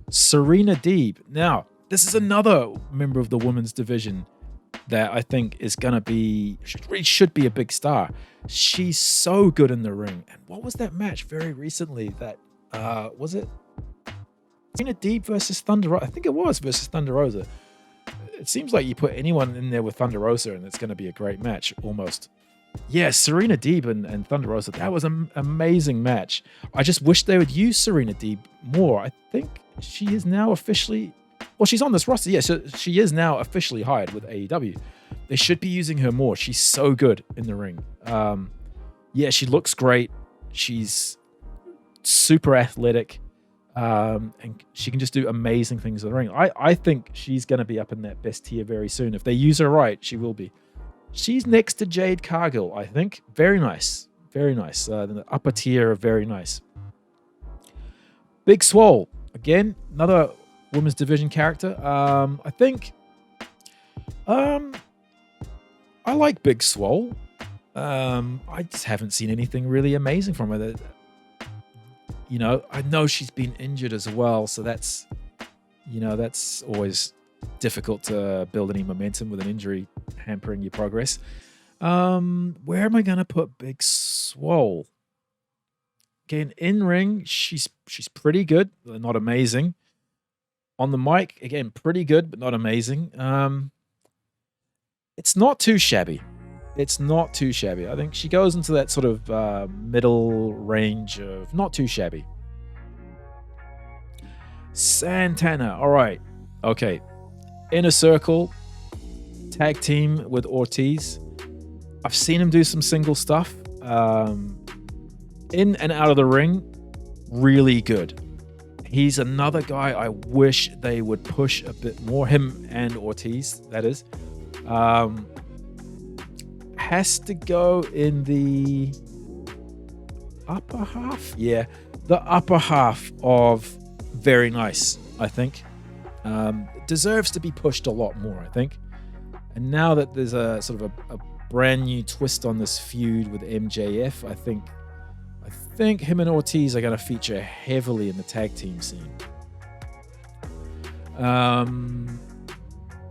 Serena Deeb. Now, this is another member of the women's division that I think is gonna be, should be a big star. She's so good in the ring. And what was that match very recently? That was it Serena Deeb versus Thunder Rosa? I think it was versus Thunder Rosa. It seems like you put anyone in there with Thunder Rosa and it's going to be a great match, almost. Yeah, Serena Deeb and Thunder Rosa. That was an amazing match. I just wish they would use Serena Deeb more. I think she is now officially... Well, she's on this roster. Yeah, so she is now officially hired with AEW. They should be using her more. She's so good in the ring. Yeah, she looks great. She's super athletic. And she can just do amazing things in the ring. I think she's going to be up in that best tier very soon. If they use her right, she will be. She's next to Jade Cargill, I think. Very nice. Very nice. The upper tier of very nice. Big Swole. Again, another women's division character. I think... I like Big Swole. I just haven't seen anything really amazing from her. You know, I know she's been injured as well, so that's always difficult to build any momentum with an injury hampering your progress. Where am I gonna put Big Swole? Again, in ring, she's pretty good, but not amazing. On the mic, again, pretty good, but not amazing. It's not too shabby. It's not too shabby. I think she goes into that sort of middle range of not too shabby. Santana. All right. Okay. Inner Circle. Tag team with Ortiz. I've seen him do some single stuff. In and out of the ring. Really good. He's another guy I wish they would push a bit more. Him and Ortiz, that is. Has to go in the upper half. Yeah, the upper half of very nice, I think. Deserves to be pushed a lot more, I think. And now that there's a sort of a brand new twist on this feud with MJF, I think him and Ortiz are going to feature heavily in the tag team scene.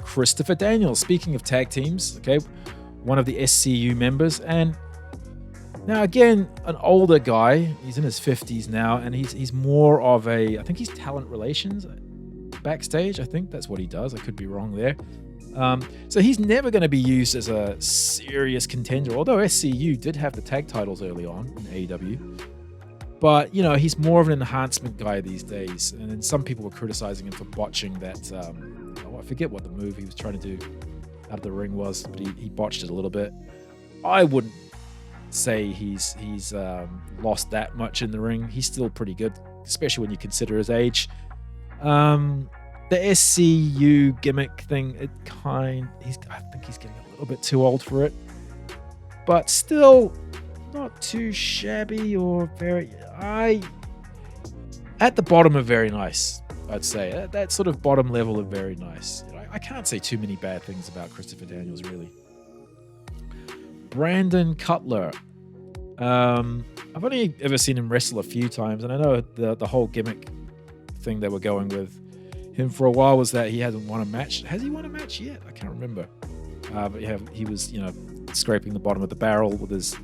Christopher Daniels, speaking of tag teams, okay, one of the SCU members, and now again, an older guy. He's in his 50s now, and he's more of I think he's talent relations backstage. I think that's what he does. I could be wrong there. So he's never going to be used as a serious contender, although SCU did have the tag titles early on in AEW. But, you know, he's more of an enhancement guy these days. And then some people were criticizing him for botching that, I forget what the move he was trying to do out of the ring was, but he botched it a little bit. I wouldn't say he's lost that much in the ring. He's still pretty good, especially when you consider his age. The SCU gimmick thing, I think he's getting a little bit too old for it. But still not too shabby or at the bottom of very nice, I'd say. At that sort of bottom level of very nice. I can't say too many bad things about Christopher Daniels, really. Brandon Cutler. I've only ever seen him wrestle a few times, and I know the whole gimmick thing they were going with him for a while was that he hasn't won a match. Has he won a match yet? I can't remember. But yeah, he was, scraping the bottom of the barrel with his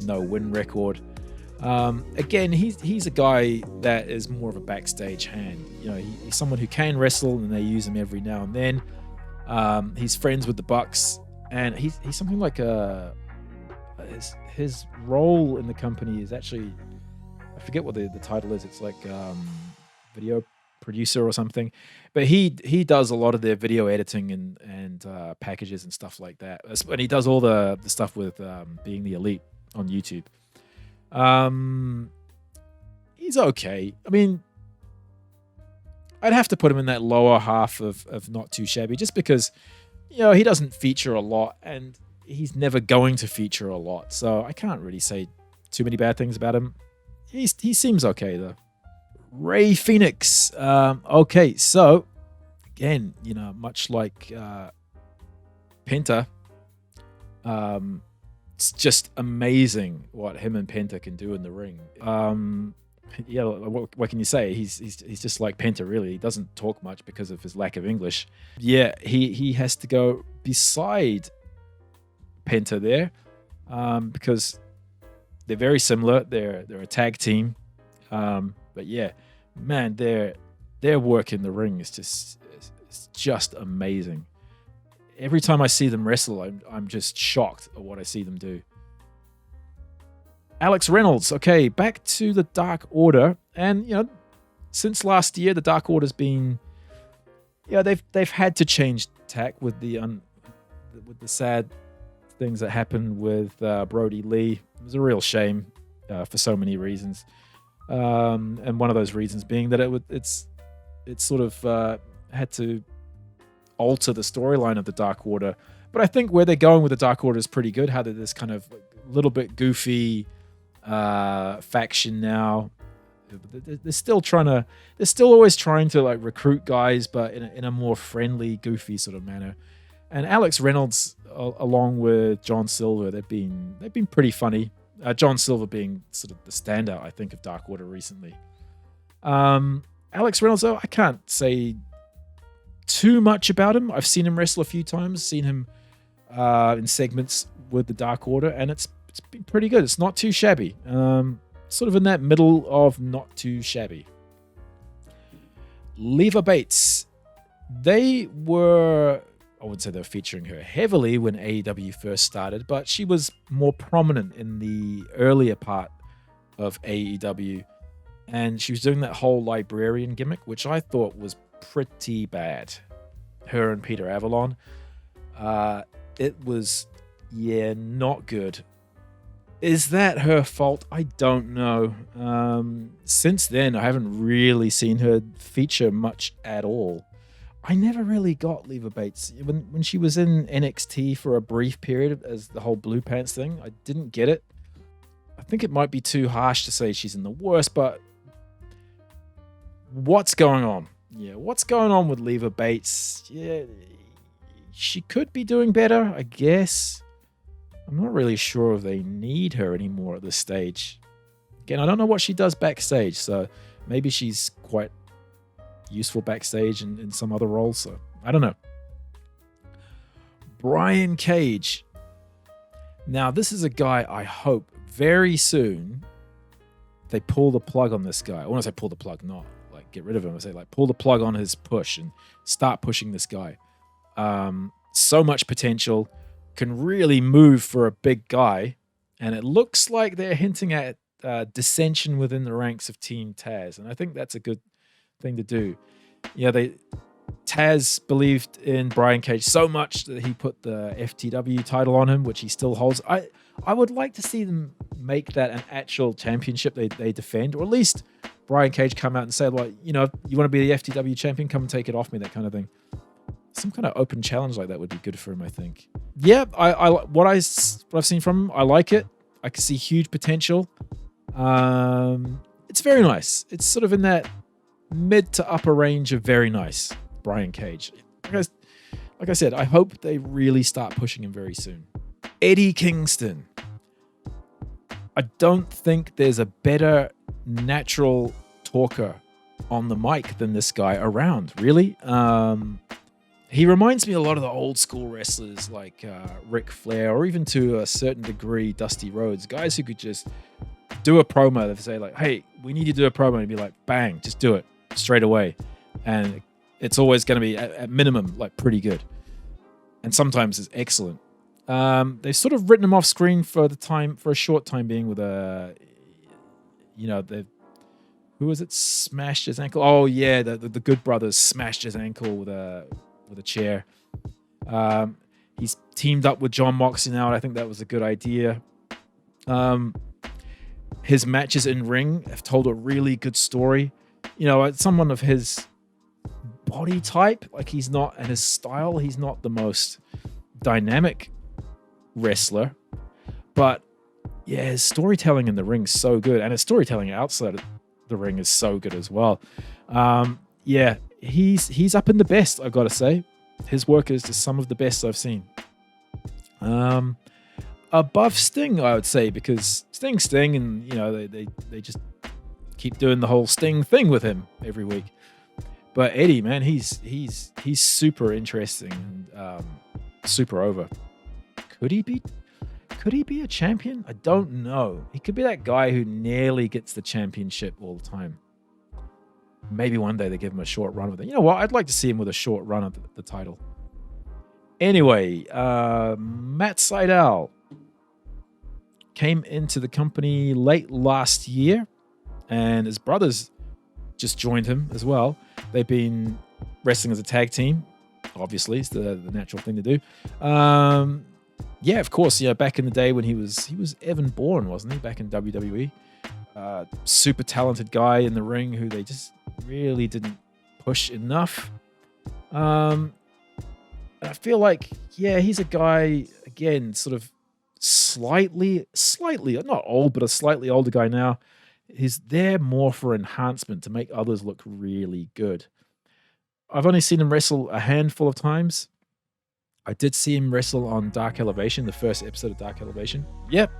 no-win record. Again, he's a guy that is more of a backstage hand. He's someone who can wrestle, and they use him every now and then. He's friends with the Bucks, and he's something like his role in the company is actually, I forget what the title is. It's like video producer or something, but he does a lot of their video editing and packages and stuff like that. And he does all the stuff with Being the Elite on YouTube. He's okay. I mean, I'd have to put him in that lower half of not too shabby, just because he doesn't feature a lot, and he's never going to feature a lot, so I can't really say too many bad things about him. He seems okay though. Ray Phoenix. Okay, so again, much like Penta, it's just amazing what him and Penta can do in the ring. What can you say? He's just like Penta, really. He doesn't talk much because of his lack of English. Yeah, he has to go beside Penta there, because they're very similar. They're a tag team, but yeah, man, their work in the ring is just amazing. Every time I see them wrestle, I'm just shocked at what I see them do. Alex Reynolds. Okay, back to the Dark Order, and since last year, the Dark Order's been, they've had to change tack with the with the sad things that happened with Brody Lee. It was a real shame for so many reasons, and one of those reasons being that it sort of had to alter the storyline of the Dark Order. But I think where they're going with the Dark Order is pretty good. How they're this kind of little bit goofy faction now. They're still always trying to like recruit guys, but in a more friendly, goofy sort of manner. And Alex Reynolds, along with John Silver, they've been pretty funny. John Silver being sort of the standout, I think, of Dark Order recently. Alex Reynolds, though, I can't say too much about him. I've seen him wrestle a few times, seen him in segments with the Dark Order, and it's been pretty good. It's not too shabby. Sort of in that middle of not too shabby. Leva Bates. They were, I wouldn't say they were featuring her heavily when AEW first started, but she was more prominent in the earlier part of AEW. And she was doing that whole librarian gimmick, which I thought was pretty bad. Her and Peter Avalon. It was, not good. Is that her fault? I don't know. Since then, I haven't really seen her feature much at all. I never really got Leva Bates. When she was in NXT for a brief period as the whole Blue Pants thing, I didn't get it. I think it might be too harsh to say she's in the worst, but what's going on? Yeah, what's going on with Leva Bates? Yeah, she could be doing better, I guess. I'm not really sure if they need her anymore at this stage. Again, I don't know what she does backstage, so maybe she's quite useful backstage in some other roles, so I don't know. Brian Cage. Now, this is a guy I hope very soon they pull the plug on this guy. I want to say pull the plug, not like get rid of him. I say like pull the plug on his push and start pushing this guy. So much potential. Can really move for a big guy, and it looks like they're hinting at dissension within the ranks of Team Taz, and I think that's a good thing to do. Yeah, Taz believed in Brian Cage so much that he put the FTW title on him, which he still holds. I would like to see them make that an actual championship they defend, or at least Brian Cage come out and say, like, you want to be the FTW champion, come and take it off me, that kind of thing. Some kind of open challenge like that would be good for him, I think. Yeah, what I've seen from him, I like it. I can see huge potential. It's very nice. It's sort of in that mid to upper range of very nice, Brian Cage. Like I said, I hope they really start pushing him very soon. Eddie Kingston. I don't think there's a better natural talker on the mic than this guy around, really. He reminds me a lot of the old school wrestlers like Ric Flair, or even to a certain degree Dusty Rhodes, guys who could just do a promo. They say like, "Hey, we need you to do a promo," and be like, "Bang, just do it straight away," and it's always going to be at minimum like pretty good, and sometimes it's excellent. They've sort of written him off screen for a short time being with who was it? Smashed his ankle. Oh yeah, the Good Brothers smashed his ankle with a chair. He's teamed up with John Moxley now, and I think that was a good idea. His matches in ring have told a really good story. Someone of his body type, like he's not, and his style, he's not the most dynamic wrestler, but yeah, his storytelling in the ring is so good, and his storytelling outside of the ring is so good as well. Yeah, he's up in the best, I've got to say. His work is just some of the best I've seen. Above Sting, I would say, because Sting, and they just keep doing the whole Sting thing with him every week. But Eddie, man, he's super interesting and super over. Could he be a champion? I don't know. He could be that guy who nearly gets the championship all the time. Maybe one day they give him a short run with it. You know what? I'd like to see him with a short run of the title. Anyway, Matt Sydal came into the company late last year, and his brothers just joined him as well. They've been wrestling as a tag team. Obviously, it's the natural thing to do. Yeah, of course. Back in the day when he was Evan Bourne, wasn't he? Back in WWE, super talented guy in the ring who they just really didn't push enough. I feel like, he's a guy again, sort of slightly not old, but a slightly older guy now. He's there more for enhancement to make others look really good. I've only seen him wrestle a handful of times. I did see him wrestle on Dark Elevation, the first episode of Dark Elevation. Yep,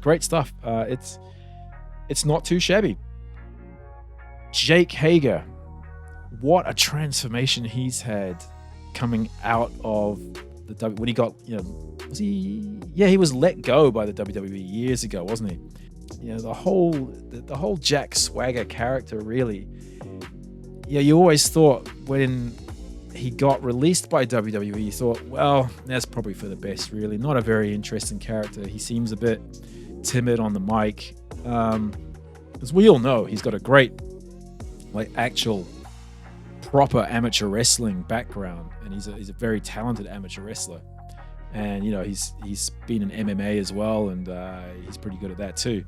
great stuff. It's not too shabby. Jake Hager, what a transformation he's had coming out of the when he got, was he? Yeah, he was let go by the WWE years ago, wasn't he? The whole Jack Swagger character, really. You always thought when he got released by WWE, you thought, well, that's probably for the best, really. Not a very interesting character. He seems a bit timid on the mic. As we all know, he's got a great, actual proper amateur wrestling background, and he's a very talented amateur wrestler. And he's been in MMA as well, and he's pretty good at that too.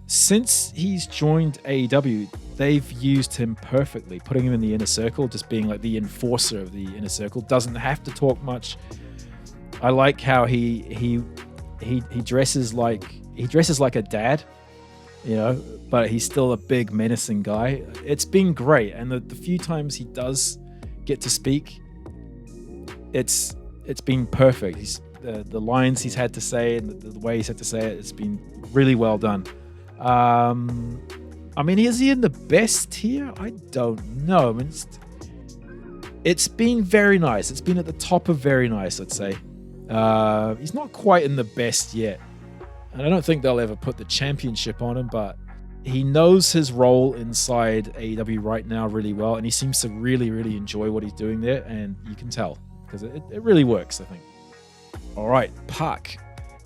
Since he's joined AEW, they've used him perfectly, putting him in the inner circle, just being like the enforcer of the inner circle. Doesn't have to talk much. I like how he dresses like a dad, but he's still a big menacing guy. It's been great, and the few times he does get to speak, it's been perfect. The lines he's had to say and the way he's had to say it, it's been really well done. Is he in the best tier? I don't know. It's been very nice. It's been at the top of very nice, I'd say. He's not quite in the best yet, and I don't think they'll ever put the championship on him, but he knows his role inside AEW right now really well, and he seems to really, really enjoy what he's doing there, and you can tell, because it really works, I think. All right, Pac.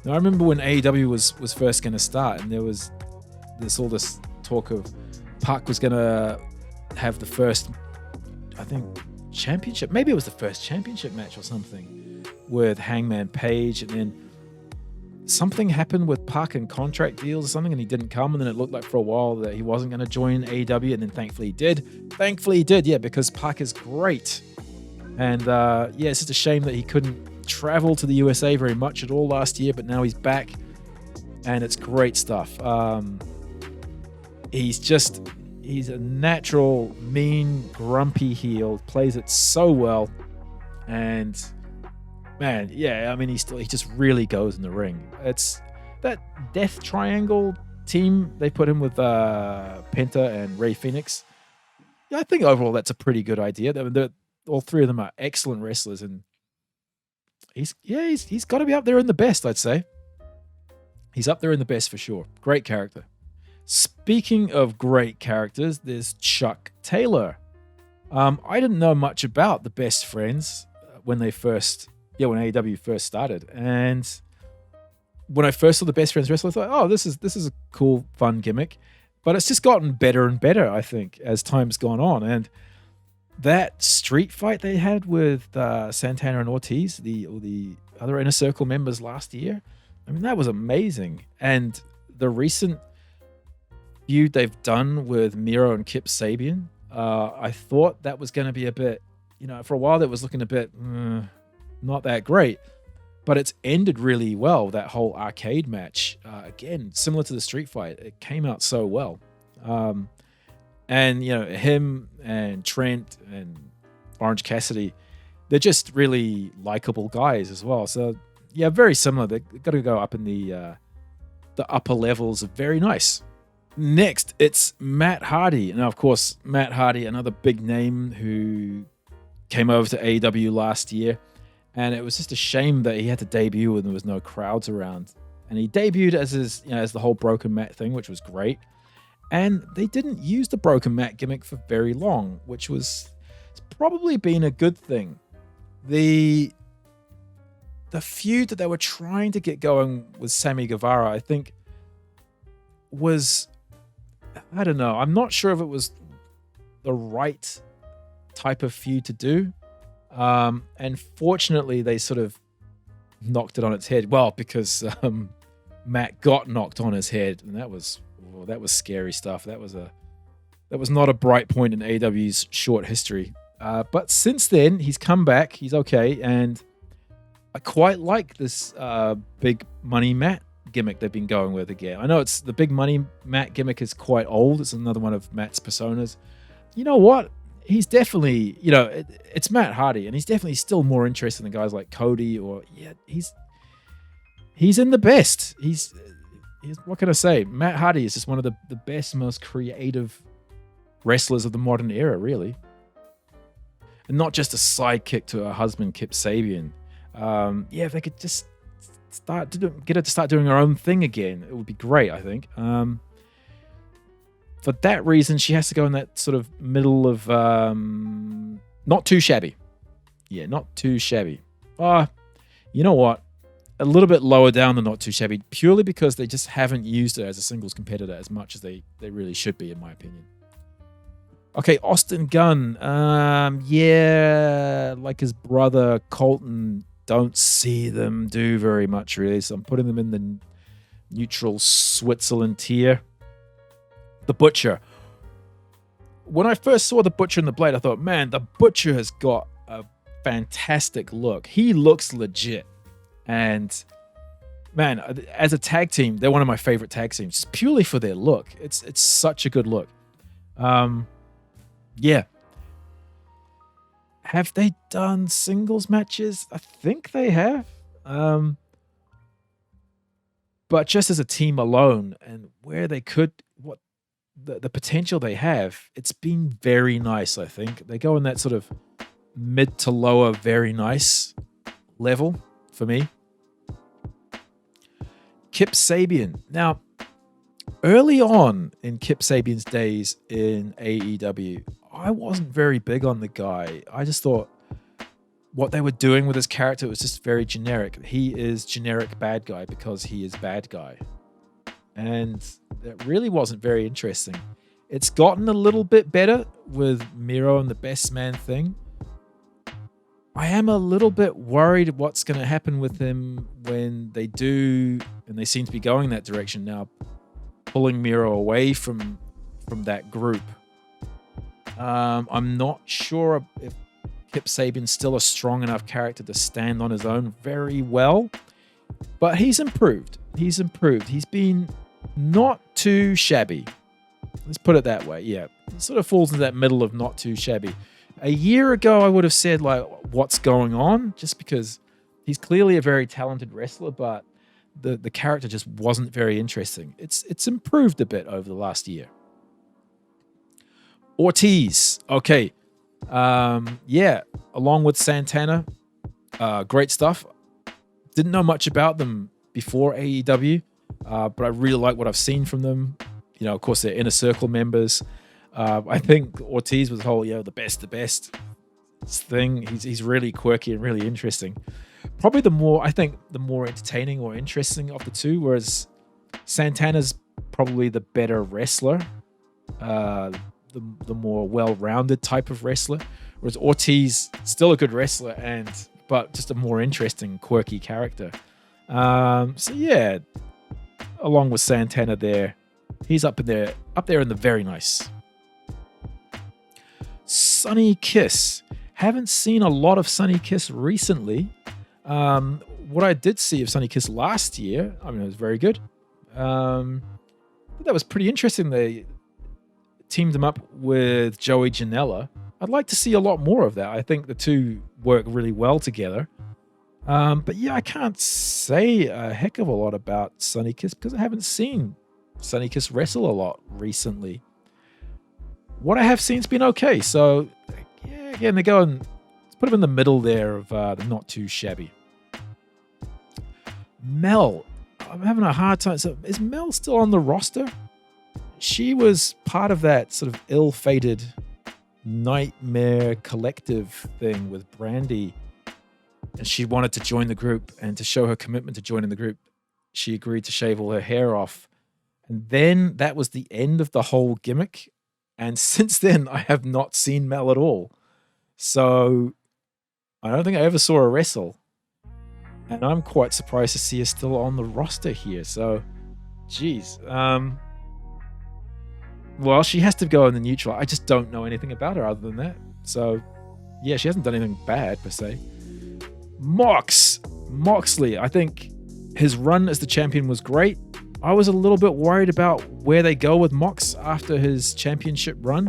Now, I remember when AEW was first going to start, and there was all this talk of Pac was going to have the first, I think, championship. Maybe it was the first championship match or something with Hangman Page, and then something happened with Pac and contract deals or something, and he didn't come, and then it looked like for a while that he wasn't going to join AEW, and then thankfully he did. Yeah, because Pac is great. And it's just a shame that he couldn't travel to the USA very much at all last year, but now he's back, and it's great stuff. He's a natural, mean, grumpy heel, plays it so well, and man, he just really goes in the ring. It's that Death Triangle team, they put him with Penta and Rey Fenix. Yeah, I think overall that's a pretty good idea. All three of them are excellent wrestlers, and he's got to be up there in the best, I'd say. He's up there in the best for sure. Great character. Speaking of great characters, there's Chuck Taylor. I didn't know much about the Best Friends when AEW first started, and when I first saw the Best Friends wrestle, I thought, oh, this is a cool, fun gimmick. But it's just gotten better and better, I think, as time's gone on. And that street fight they had with Santana and Ortiz, the other Inner Circle members last year, that was amazing. And the recent feud they've done with Miro and Kip Sabian, I thought that was going to be a bit, for a while that was looking a bit not that great, but it's ended really well. That whole arcade match, again, similar to the street fight, it came out so well. And him and Trent and Orange Cassidy, they're just really likable guys as well. So yeah, very similar. They've got to go up in the upper levels of very nice. Next, it's Matt Hardy. Now, of course, Matt Hardy, another big name who came over to AEW last year. And it was just a shame that he had to debut when there was no crowds around. And he debuted as the whole broken mat thing, which was great. And they didn't use the broken mat gimmick for very long, which it's probably been a good thing. The feud that they were trying to get going with Sami Guevara, I think, was, I don't know, I'm not sure if it was the right type of feud to do. And fortunately, they sort of knocked it on its head. Well, because Matt got knocked on his head, and that was scary stuff. That was not a bright point in AEW's short history. But since then, he's come back. He's okay, and I quite like this big money Matt gimmick they've been going with again. I know it's the big money Matt gimmick is quite old. It's another one of Matt's personas. You know what? He's definitely, it's Matt Hardy, and he's definitely still more interesting than guys like Cody or he's in the best. He's what can I say? Matt Hardy is just one of the best, most creative wrestlers of the modern era, really. And not just a sidekick to her husband, Kip Sabian. If they could just get her to start doing her own thing again, it would be great, I think. For that reason, she has to go in that sort of middle of not too shabby. Yeah, not too shabby. You know what? A little bit lower down than not too shabby, purely because they just haven't used her as a singles competitor as much as they really should be, in my opinion. Okay, Austin Gunn. Like his brother Colton, don't see them do very much, really. So I'm putting them in the neutral Switzerland tier. The Butcher. When I first saw the Butcher and the Blade, I thought, man, the Butcher has got a fantastic look. He looks legit. And man, as a tag team, they're one of my favorite tag teams, just purely for their look. It's such a good look. Yeah. Have they done singles matches? I think they have. But just as a team alone, and where they could, what the potential they have, it's been very nice, I think. They go in that sort of mid to lower very nice level for me. Kip Sabian. Now, early on in Kip Sabian's days in AEW, I wasn't very big on the guy. I just thought what they were doing with his character was just very generic. He is generic bad guy because he is bad guy. And that really wasn't very interesting. It's gotten a little bit better with Miro and the Best Man thing. I am a little bit worried what's going to happen with him when they do, and they seem to be going that direction now, pulling Miro away from that group. I'm not sure if Kip Sabian's still a strong enough character to stand on his own very well, but he's improved. He's been not too shabby. Let's put it that way. Yeah, he sort of falls into that middle of not too shabby. A year ago, I would have said, like, what's going on? Just because he's clearly a very talented wrestler, but the character just wasn't very interesting. It's improved a bit over the last year. Ortiz. Okay. Along with Santana. Great stuff. Didn't know much about them before AEW, but I really like what I've seen from them. Of course, they're Inner Circle members. I think Ortiz was the whole, the best thing. He's really quirky and really interesting. Probably the more entertaining or interesting of the two, whereas Santana's probably the better wrestler, the more well-rounded type of wrestler, whereas Ortiz still a good wrestler but just a more interesting, quirky character. Along with Santana there, he's up there in the very nice. Sonny Kiss. Haven't seen a lot of Sonny Kiss recently. What I did see of Sonny Kiss last year, it was very good. That was pretty interesting. They teamed him up with Joey Janela. I'd like to see a lot more of that. I think the two work really well together. I can't say a heck of a lot about Sonny Kiss because I haven't seen Sonny Kiss wrestle a lot recently. What I have seen's been okay. So, again, they're going, let's put them in the middle there of the not too shabby. Mel. I'm having a hard time. So, is Mel still on the roster? She was part of that sort of ill-fated Nightmare Collective thing with Brandy. And she wanted to join the group, and to show her commitment to joining the group, she agreed to shave all her hair off. And then that was the end of the whole gimmick. And since then, I have not seen Mel at all. So I don't think I ever saw her wrestle. And I'm quite surprised to see her still on the roster here. So, geez. Well, she has to go in the neutral. I just don't know anything about her other than that. So, yeah, she hasn't done anything bad, per se. Moxley. I think his run as the champion was great. I was a little bit worried about where they go with Mox after his championship run,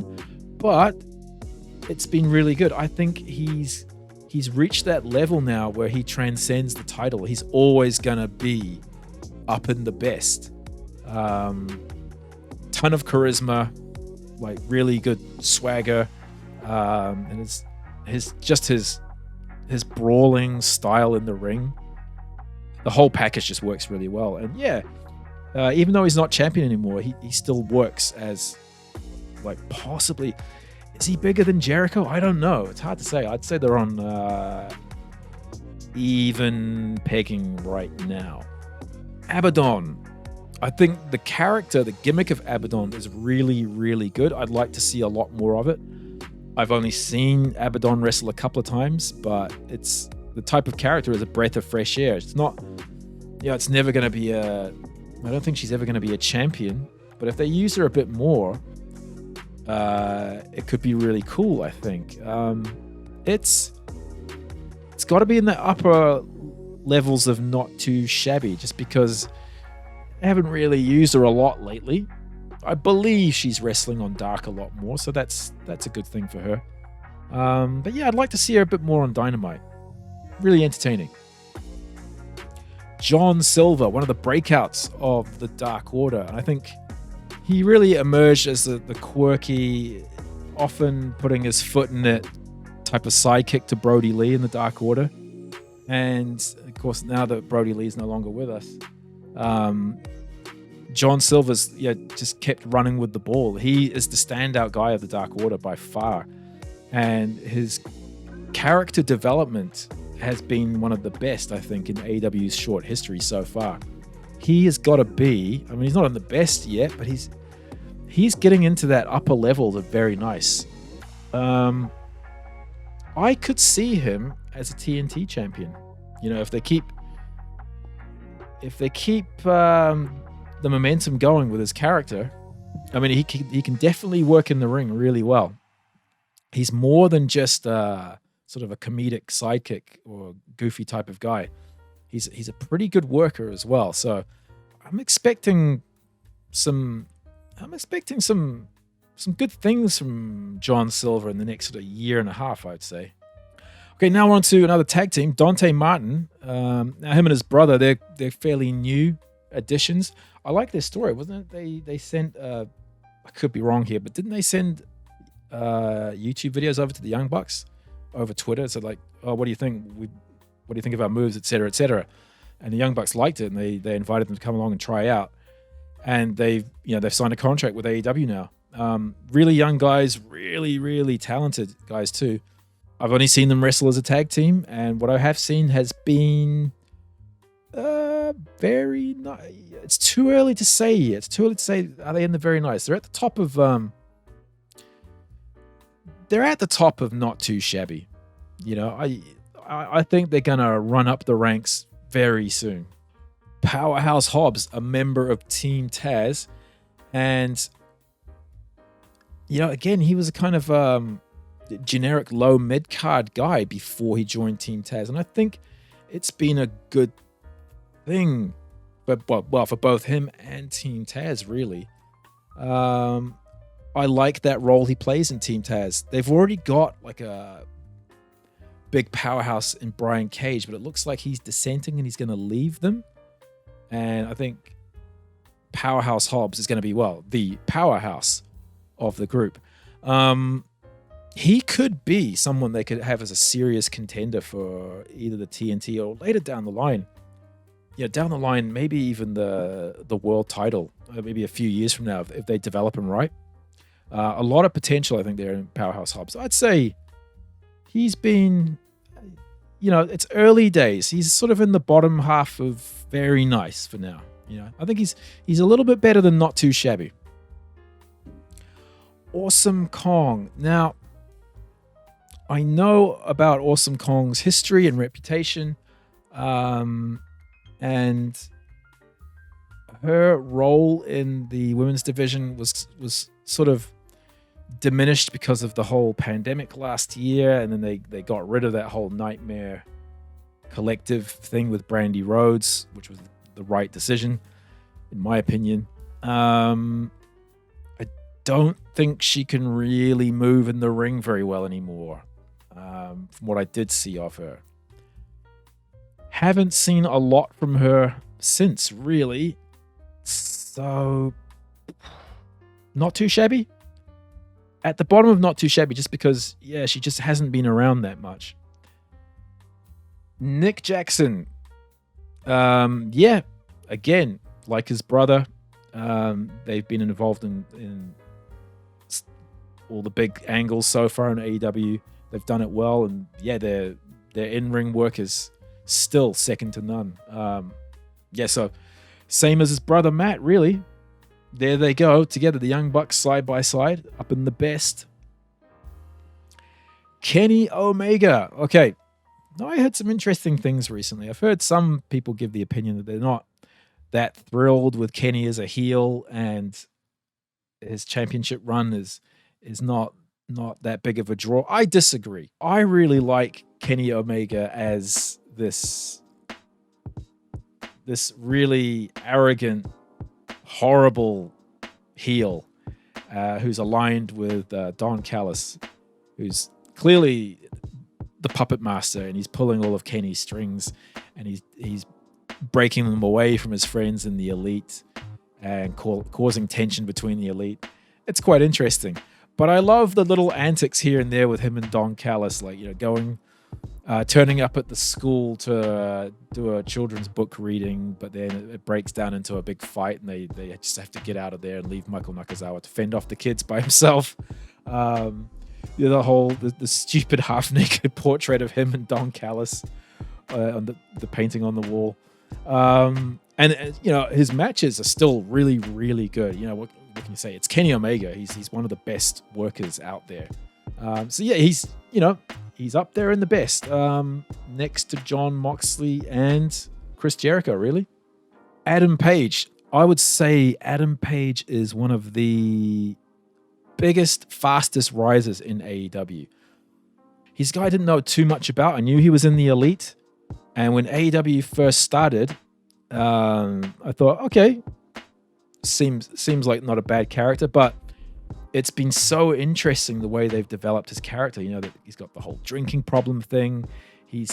but it's been really good. I think he's reached that level now where he transcends the title. He's always gonna be up in the best. Ton of charisma, like really good swagger, and his brawling style in the ring. The whole package just works really well. And yeah, even though he's not champion anymore, he still works as like possibly. Is he bigger than Jericho? I don't know. It's hard to say. I'd say they're on even pegging right now. Abaddon. I think the character, the gimmick of Abaddon is really, really good. I'd like to see a lot more of it. I've only seen Abaddon wrestle a couple of times, but it's the type of character is a breath of fresh air. It's not, it's never going to be I don't think she's ever going to be a champion, but if they use her a bit more, it could be really cool, I think. It's got to be in the upper levels of not too shabby, just because I haven't really used her a lot lately. I believe she's wrestling on Dark a lot more, so that's a good thing for her. But yeah, I'd like to see her a bit more on Dynamite. Really entertaining. John Silver, one of the breakouts of the Dark Order. I think he really emerged as the quirky, often putting his foot in it type of sidekick to Brody Lee in the Dark Order. And of course, now that Brody Lee's no longer with us, John Silver's just kept running with the ball. He is the standout guy of the Dark Order by far. And his character development has been one of the best, I think, in AEW's short history so far. He has got to be, he's not on the best yet, but he's getting into that upper level that's very nice. I could see him as a TNT champion. If they keep the momentum going with his character, he can definitely work in the ring really well. He's more than just sort of a comedic sidekick or goofy type of guy. He's a pretty good worker as well. So I'm expecting some good things from John Silver in the next sort of year and a half, I'd say. Okay, now we're on to another tag team, Dante Martin. Now him and his brother, they're fairly new additions. I like their story, wasn't it? They sent I could be wrong here, but didn't they send YouTube videos over to the Young Bucks over Twitter? So like, oh, what do you think? What do you think of our moves, etc., etc.? And the Young Bucks liked it, and they invited them to come along and try out. And they've signed a contract with AEW now. Really young guys, really, really talented guys too. I've only seen them wrestle as a tag team, and what I have seen has been very nice. It's too early to say yet. It's too early to say. Are they in the very nice? They're at the top of. They're at the top of not too shabby. I think they're gonna run up the ranks very soon. Powerhouse Hobbs, a member of Team Taz, and again, he was a kind of generic low mid card guy before he joined Team Taz, and I think it's been a good thing, for both him and Team Taz, really. I like that role he plays in Team Taz. They've already got like a big powerhouse in Brian Cage, but it looks like he's dissenting and he's going to leave them. And I think Powerhouse Hobbs is going to be, the powerhouse of the group. He could be someone they could have as a serious contender for either the TNT or later down the line. Down the line, maybe even the world title, maybe a few years from now, if they develop him right. A lot of potential, I think, there in Powerhouse Hobbs. I'd say he's been, it's early days. He's sort of in the bottom half of very nice for now. I think he's a little bit better than not too shabby. Awesome Kong. Now, I know about Awesome Kong's history and reputation, and her role in the women's division was sort of diminished because of the whole pandemic last year, and then they got rid of that whole Nightmare Collective thing with Brandy Rhodes, which was the right decision, in my opinion. I don't think she can really move in the ring very well anymore, from what I did see of her. Haven't seen a lot from her since, really. So, not too shabby. At the bottom of not too shabby, just because, yeah, she just hasn't been around that much. Nick Jackson. Yeah, again, like his brother, they've been involved in all the big angles so far in AEW. They've done it well, and yeah, their in-ring work is still second to none. Yeah, so same as his brother Matt, really. There they go, together, the Young Bucks side by side, up in the best. Kenny Omega. Okay, now I heard some interesting things recently. I've heard some people give the opinion that they're not that thrilled with Kenny as a heel, and his championship run is not that big of a draw. I disagree. I really like Kenny Omega as this really arrogant, horrible heel who's aligned with Don Callis, who's clearly the puppet master, and he's pulling all of Kenny's strings, and he's breaking them away from his friends in the Elite and causing tension between the Elite. It's quite interesting. But I love the little antics here and there with him and Don Callis, like, turning up at the school to do a children's book reading, but then it breaks down into a big fight, and they just have to get out of there and leave Michael Nakazawa to fend off the kids by himself. The stupid half-naked portrait of him and Don Callis on the painting on the wall. And his matches are still really, really good. What can you say? It's Kenny Omega. He's one of the best workers out there. So yeah, he's up there in the best, next to Jon Moxley and Chris Jericho, really. Adam Page. I would say Adam Page is one of the biggest, fastest risers in AEW. He's a guy I didn't know too much about. I knew he was in the Elite. And when AEW first started, I thought, okay, seems like not a bad character, but it's been so interesting the way they've developed his character. That he's got the whole drinking problem thing. He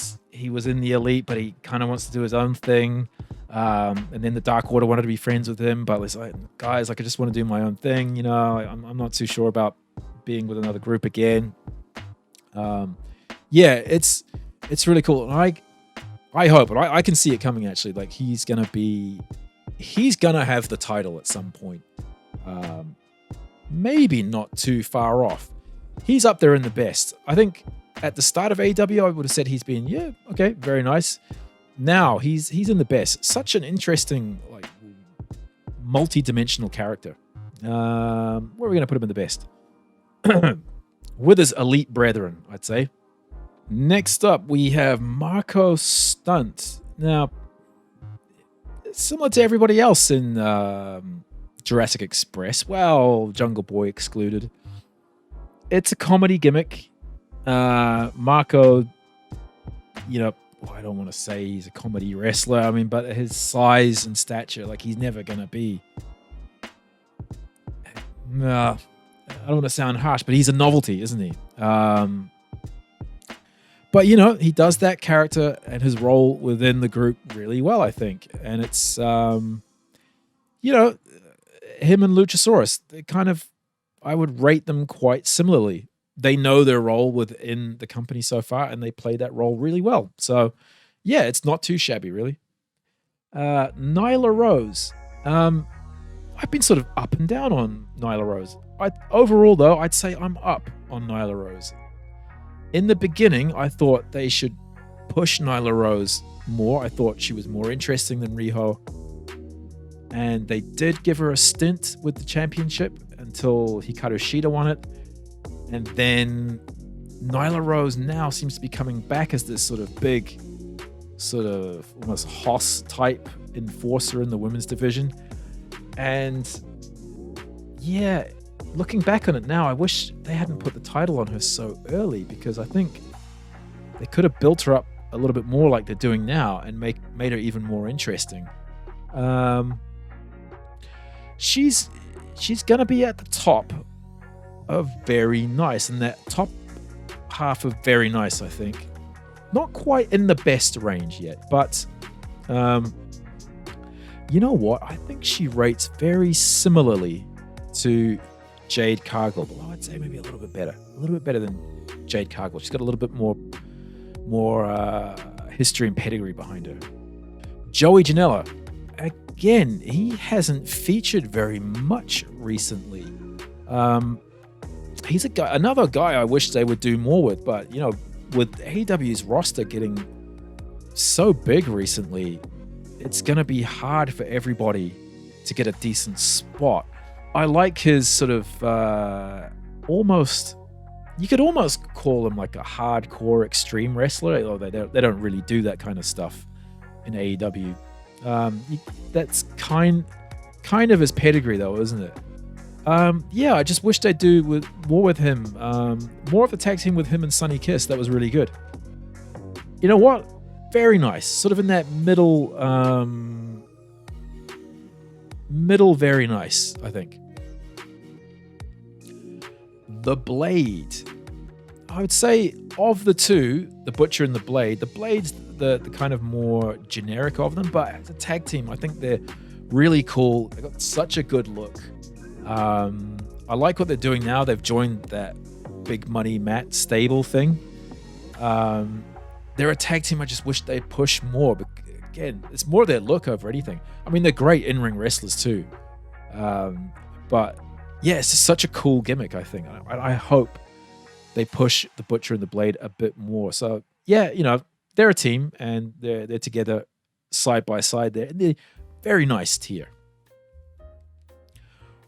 was in the Elite, but he kind of wants to do his own thing. And then the Dark Order wanted to be friends with him, but it's like, guys, I just want to do my own thing. I'm not too sure about being with another group again. Yeah, it's really cool. And I hope, and I can see it coming actually. Like he's gonna have the title at some point. Maybe not too far off. He's up there in the best. I think at the start of AEW, I would have said he's been, yeah, okay, very nice. Now he's in the best. Such an interesting, like, multi-dimensional character. Where are we going to put him in the best? With his Elite brethren, I'd say. Next up, we have Marco Stunt. Now, similar to everybody else in Jurassic Express, well, Jungle Boy excluded, it's a comedy gimmick. Marco, I don't want to say he's a comedy wrestler. But his size and stature, like, he's never going to be. I don't want to sound harsh, but he's a novelty, isn't he? But, he does that character and his role within the group really well, I think. And it's, him and Lucha Saurus, they kind of, I would rate them quite similarly. They know their role within the company so far, and they play that role really well. So, yeah, it's not too shabby, really. Nyla Rose. I've been sort of up and down on Nyla Rose. Overall, though, I'd say I'm up on Nyla Rose. In the beginning, I thought they should push Nyla Rose more. I thought she was more interesting than Riho. And they did give her a stint with the championship until Hikaru Shida won it. And then Nyla Rose now seems to be coming back as this sort of big, sort of almost Hoss type enforcer in the women's division. And yeah, looking back on it now, I wish they hadn't put the title on her so early, because I think they could have built her up a little bit more like they're doing now and made her even more interesting. She's gonna be at the top of Very Nice, and that top half of Very Nice, I think. Not quite in the best range yet, but you know what? I think she rates very similarly to Jade Cargill, but I'd say maybe a little bit better than Jade Cargill. She's got a little bit more history and pedigree behind her. Joey Janela, again, he hasn't featured very much recently. He's another guy I wish they would do more with, but you know, with AEW's roster getting so big recently, it's going to be hard for everybody to get a decent spot. I like his sort of you could almost call him like a hardcore extreme wrestler, although they don't really do that kind of stuff in AEW. That's kind of his pedigree though, isn't it? Yeah, I just wish they'd do more with him. More of a tag team with him and Sonny Kiss. That was really good. You know what? Very nice. Sort of in that middle, very nice, I think. The Blade. I would say of the two, the Butcher and the Blade's the kind of more generic of them, but as a tag team, I think they're really cool. They got such a good look. I like what they're doing now. They've joined that big money Matt stable thing. They're a tag team I just wish they'd push more, but again, it's more their look over anything. I mean, they're great in-ring wrestlers too. But yeah, it's just such a cool gimmick, I think. I hope they push the Butcher and the Blade a bit more. So yeah, you know, they're a team and they're together side by side there. And they're very nice tier.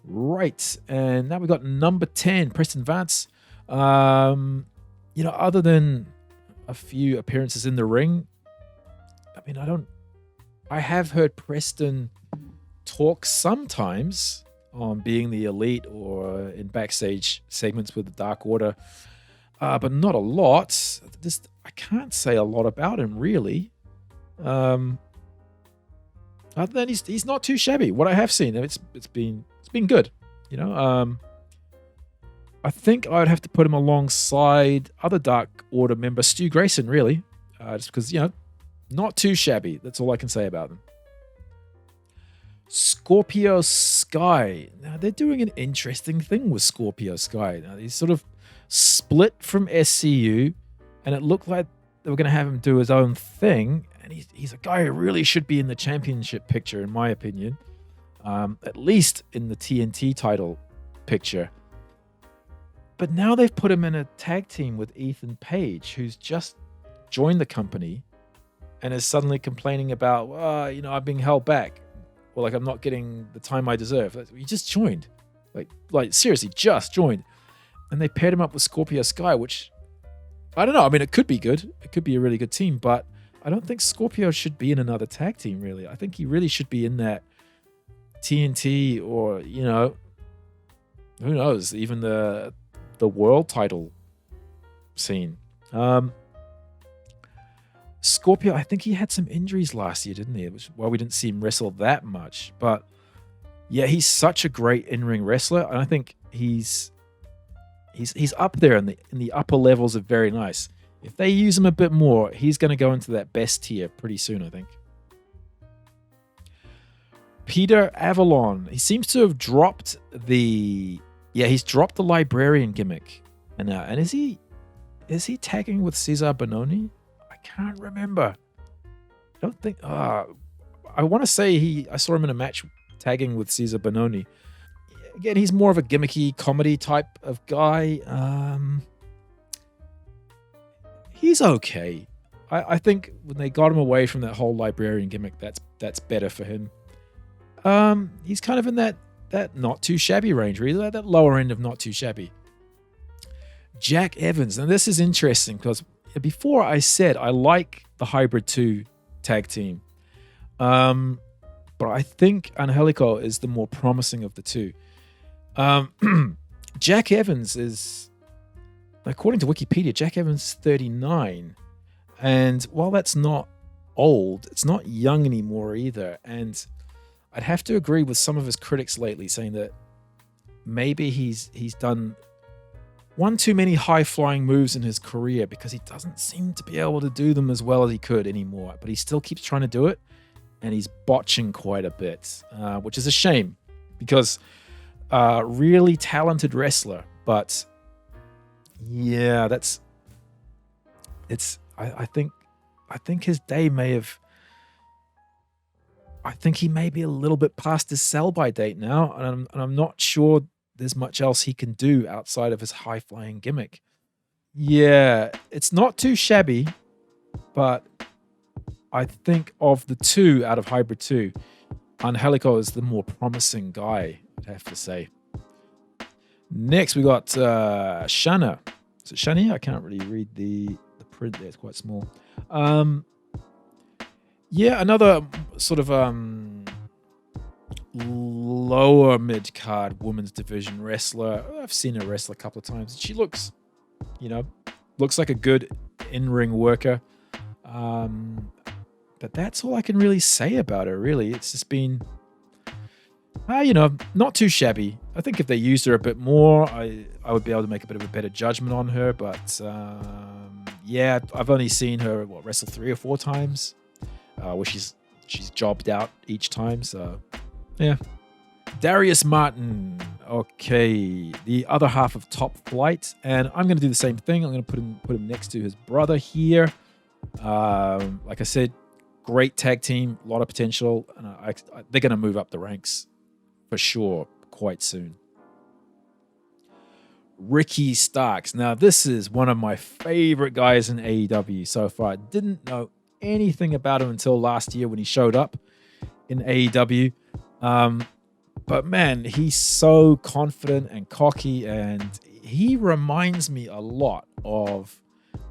Right, and now we've got number 10, Preston Vance. You know, other than a few appearances in the ring, I mean, I have heard Preston talk sometimes on being the Elite or in backstage segments with the Dark Order, but not a lot. I can't say a lot about him, really. Other than he's not too shabby. What I have seen, it's been good, you know. I think I would have to put him alongside other Dark Order member Stu Grayson, really, just because, you know, not too shabby. That's all I can say about them. Scorpio Sky. Now they're doing an interesting thing with Scorpio Sky. Now he's sort of split from SCU, and it looked like they were going to have him do his own thing. And he's a guy who really should be in the championship picture, in my opinion. At least in the TNT title picture. But now they've put him in a tag team with Ethan Page, who's just joined the company and is suddenly complaining about, you know, I'm being held back. Or like I'm not getting the time I deserve. He just joined. Like seriously, just joined. And they paired him up with Scorpio Sky, which, I don't know. I mean, it could be good. It could be a really good team, but I don't think Scorpio should be in another tag team, really. I think he really should be in that TNT or, you know, who knows, even the world title scene. Scorpio, I think he had some injuries last year, didn't he? Which is why we didn't see him wrestle that much. But yeah, he's such a great in-ring wrestler, and I think he's up there in the upper levels of very nice. If they use him a bit more, he's going to go into that best tier pretty soon, I think. Peter Avalon. He seems to have dropped he's dropped the librarian gimmick. And is he tagging with Cesar Benoni? I can't remember. I don't think. I want to say I saw him in a match tagging with Cesar Benoni. Again, he's more of a gimmicky comedy type of guy. He's okay. I think when they got him away from that whole librarian gimmick, that's better for him. He's kind of in that not too shabby range, really, that lower end of not too shabby. Jack Evans. Now, this is interesting because before I said I like the Hybrid 2 tag team. But I think Angelico is the more promising of the two. Jack Evans is, according to Wikipedia, Jack Evans is 39. And while that's not old, it's not young anymore either. And I'd have to agree with some of his critics lately saying that maybe he's done one too many high-flying moves in his career because he doesn't seem to be able to do them as well as he could anymore. But he still keeps trying to do it, and he's botching quite a bit, which is a shame because really talented wrestler. But yeah, I think his day may have. I think he may be a little bit past his sell-by date now, and I'm not sure there's much else he can do outside of his high-flying gimmick. Yeah, it's not too shabby, but I think of the two out of Hybrid 2, Angelico is the more promising guy, I'd have to say. Next, we got Shana. Is it Shani? I can't really read the print there. It's quite small. Yeah, another sort of lower mid-card women's division wrestler. I've seen her wrestle a couple of times. She looks like a good in-ring worker. But that's all I can really say about her, really. It's just been, not too shabby. I think if they used her a bit more, I would be able to make a bit of a better judgment on her. But yeah, I've only seen her wrestle 3 or 4 times, where she's jobbed out each time. So yeah. Darius Martin. Okay, the other half of Top Flight, and I'm going to do the same thing. I'm going to put him next to his brother here. Like I said, great tag team, a lot of potential, and they're going to move up the ranks for sure quite soon. Ricky Starks. Now, this is one of my favorite guys in AEW so far. I didn't know anything about him until last year when he showed up in AEW. But man, he's so confident and cocky, and he reminds me a lot of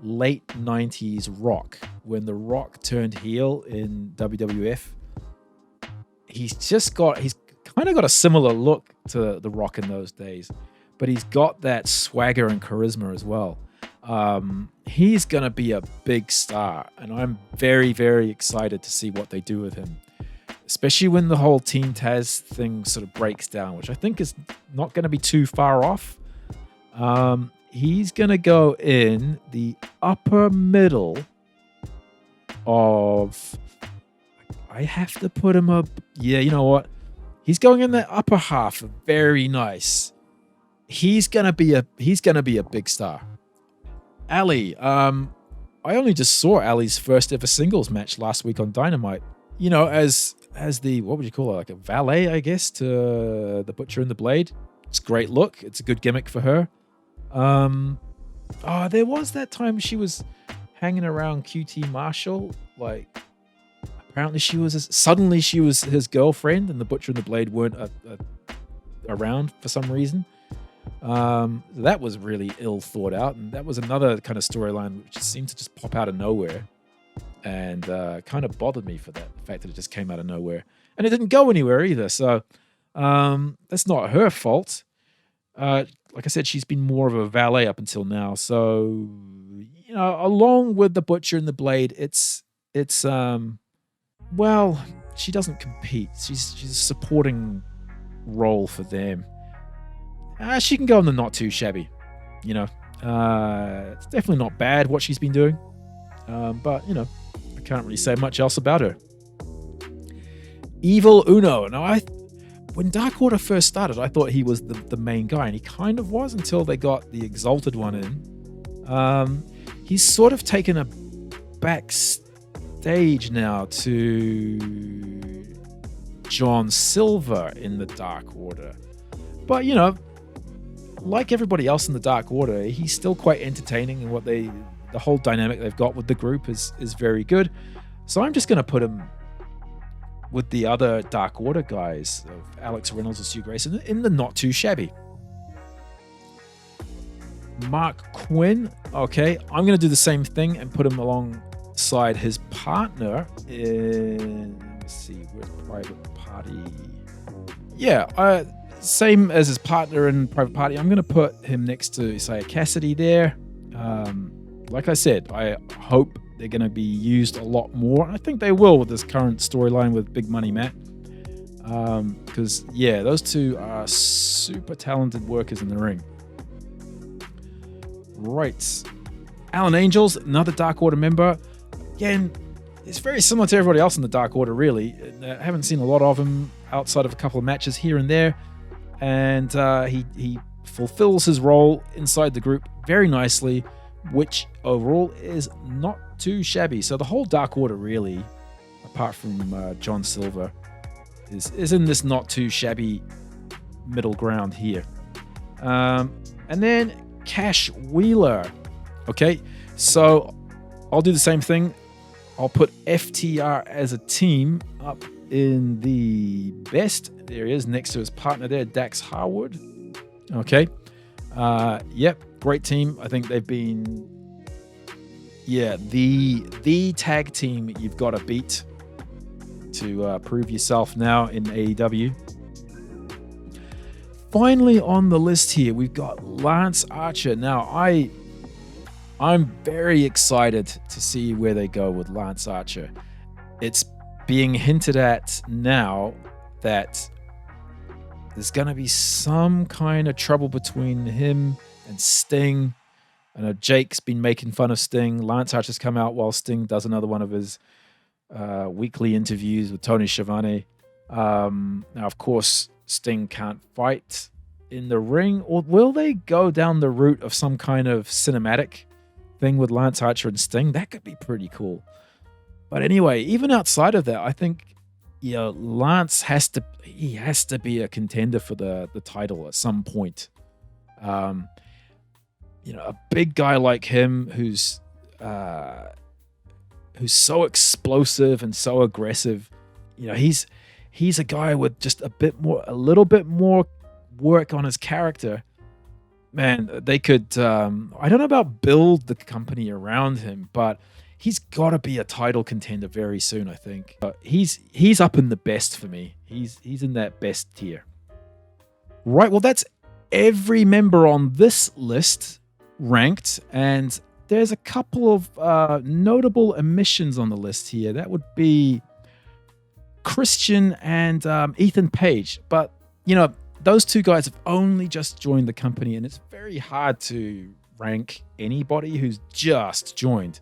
late 90s Rock, when The Rock turned heel in WWF. He's kind of got a similar look to The Rock in those days, but he's got that swagger and charisma as well. He's going to be a big star, and I'm very, very excited to see what they do with him, especially when the whole Team Taz thing sort of breaks down, which I think is not going to be too far off. He's going to go in the upper middle of... I have to put him up... Yeah, you know what? He's going in the upper half. Very nice. He's going to be a big star. Ali. I only just saw Ali's first ever singles match last week on Dynamite. As the, what would you call it? Like a valet, I guess, to the Butcher and the Blade. It's a great look. It's a good gimmick for her. There was that time she was hanging around QT Marshall. Like, apparently she was his girlfriend, and the Butcher and the Blade weren't around for some reason. That was really ill thought out, and that was another kind of storyline which seemed to just pop out of nowhere, and kind of bothered me for that, the fact that it just came out of nowhere, and it didn't go anywhere either. So that's not her fault. Like I said, she's been more of a valet up until now. So, along with the Butcher and the Blade, it's well, she doesn't compete. She's a supporting role for them. She can go in the not too shabby. It's definitely not bad what she's been doing. But, I can't really say much else about her. Evil Uno. Now, when Dark Order first started, I thought he was the main guy, and he kind of was until they got the Exalted One in. He's sort of taken a backstage now to John Silver in the Dark Order. But, like everybody else in the Dark Order, he's still quite entertaining, and the whole dynamic they've got with the group is very good. So I'm just going to put him with the other Dark Order guys of Alex Reynolds and Stu Grayson in the not too shabby. Mark Quinn. Okay, I'm going to do the same thing and put him alongside his partner in, let's see, where's Private Party? Yeah, same as his partner in Private Party. I'm going to put him next to Isaiah Cassidy there. Like I said, I hope they're going to be used a lot more. I think they will with this current storyline with Big Money Matt. Because, yeah, those two are super talented workers in the ring. Right. Alan Angels, another Dark Order member. Again, it's very similar to everybody else in the Dark Order, really. I haven't seen a lot of him outside of a couple of matches here and there. And he fulfills his role inside the group very nicely, which overall is not too shabby. So the whole Dark Order, really, apart from John Silver, is in this not too shabby middle ground here. And then Cash Wheeler. Okay, so I'll do the same thing. I'll put FTR as a team up in the best. There he is, next to his partner there, Dax Harwood. Okay. Yep, great team. I think they've been, the tag team you've got to beat to prove yourself now in AEW. Finally on the list here, we've got Lance Archer. Now, I'm very excited to see where they go with Lance Archer. It's being hinted at now that there's going to be some kind of trouble between him and Sting. I know Jake's been making fun of Sting. Lance Archer's come out while Sting does another one of his weekly interviews with Tony Schiavone. Now, of course, Sting can't fight in the ring. Or will they go down the route of some kind of cinematic thing with Lance Archer and Sting? That could be pretty cool. But anyway, even outside of that, I think Lance has to be a contender for the title at some point. A big guy like him who's so explosive and so aggressive. He's a guy with just a little bit more work on his character. Man, they could, I don't know about build the company around him, but he's got to be a title contender very soon, I think. He's up in the best for me. He's in that best tier. Right, well, that's every member on this list ranked, and there's a couple of notable omissions on the list here. That would be Christian and Ethan Page. But, those two guys have only just joined the company, and it's very hard to rank anybody who's just joined.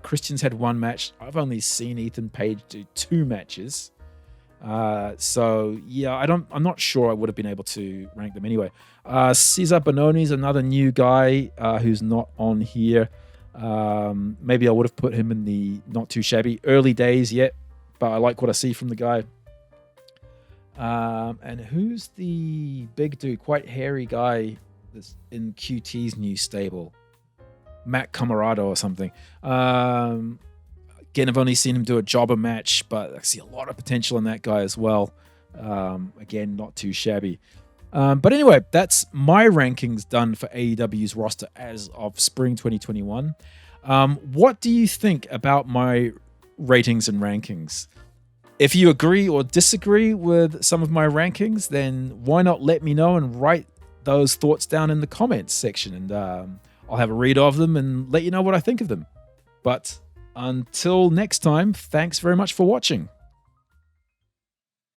Christian's had one match. I've only seen Ethan Page do 2 matches. I'm not sure I would have been able to rank them anyway. Cesar Benoni's another new guy who's not on here. Maybe I would have put him in the not too shabby early days yet, but I like what I see from the guy. And who's the big dude, quite hairy guy that's in QT's new stable? Matt Camarado or something. Again, I've only seen him do a jobber match, but I see a lot of potential in that guy as well. Again, not too shabby. But anyway, that's my rankings done for AEW's roster as of spring 2021. What do you think about my ratings and rankings? If you agree or disagree with some of my rankings, then why not let me know and write those thoughts down in the comments section, and I'll have a read of them and let you know what I think of them. But until next time, thanks very much for watching.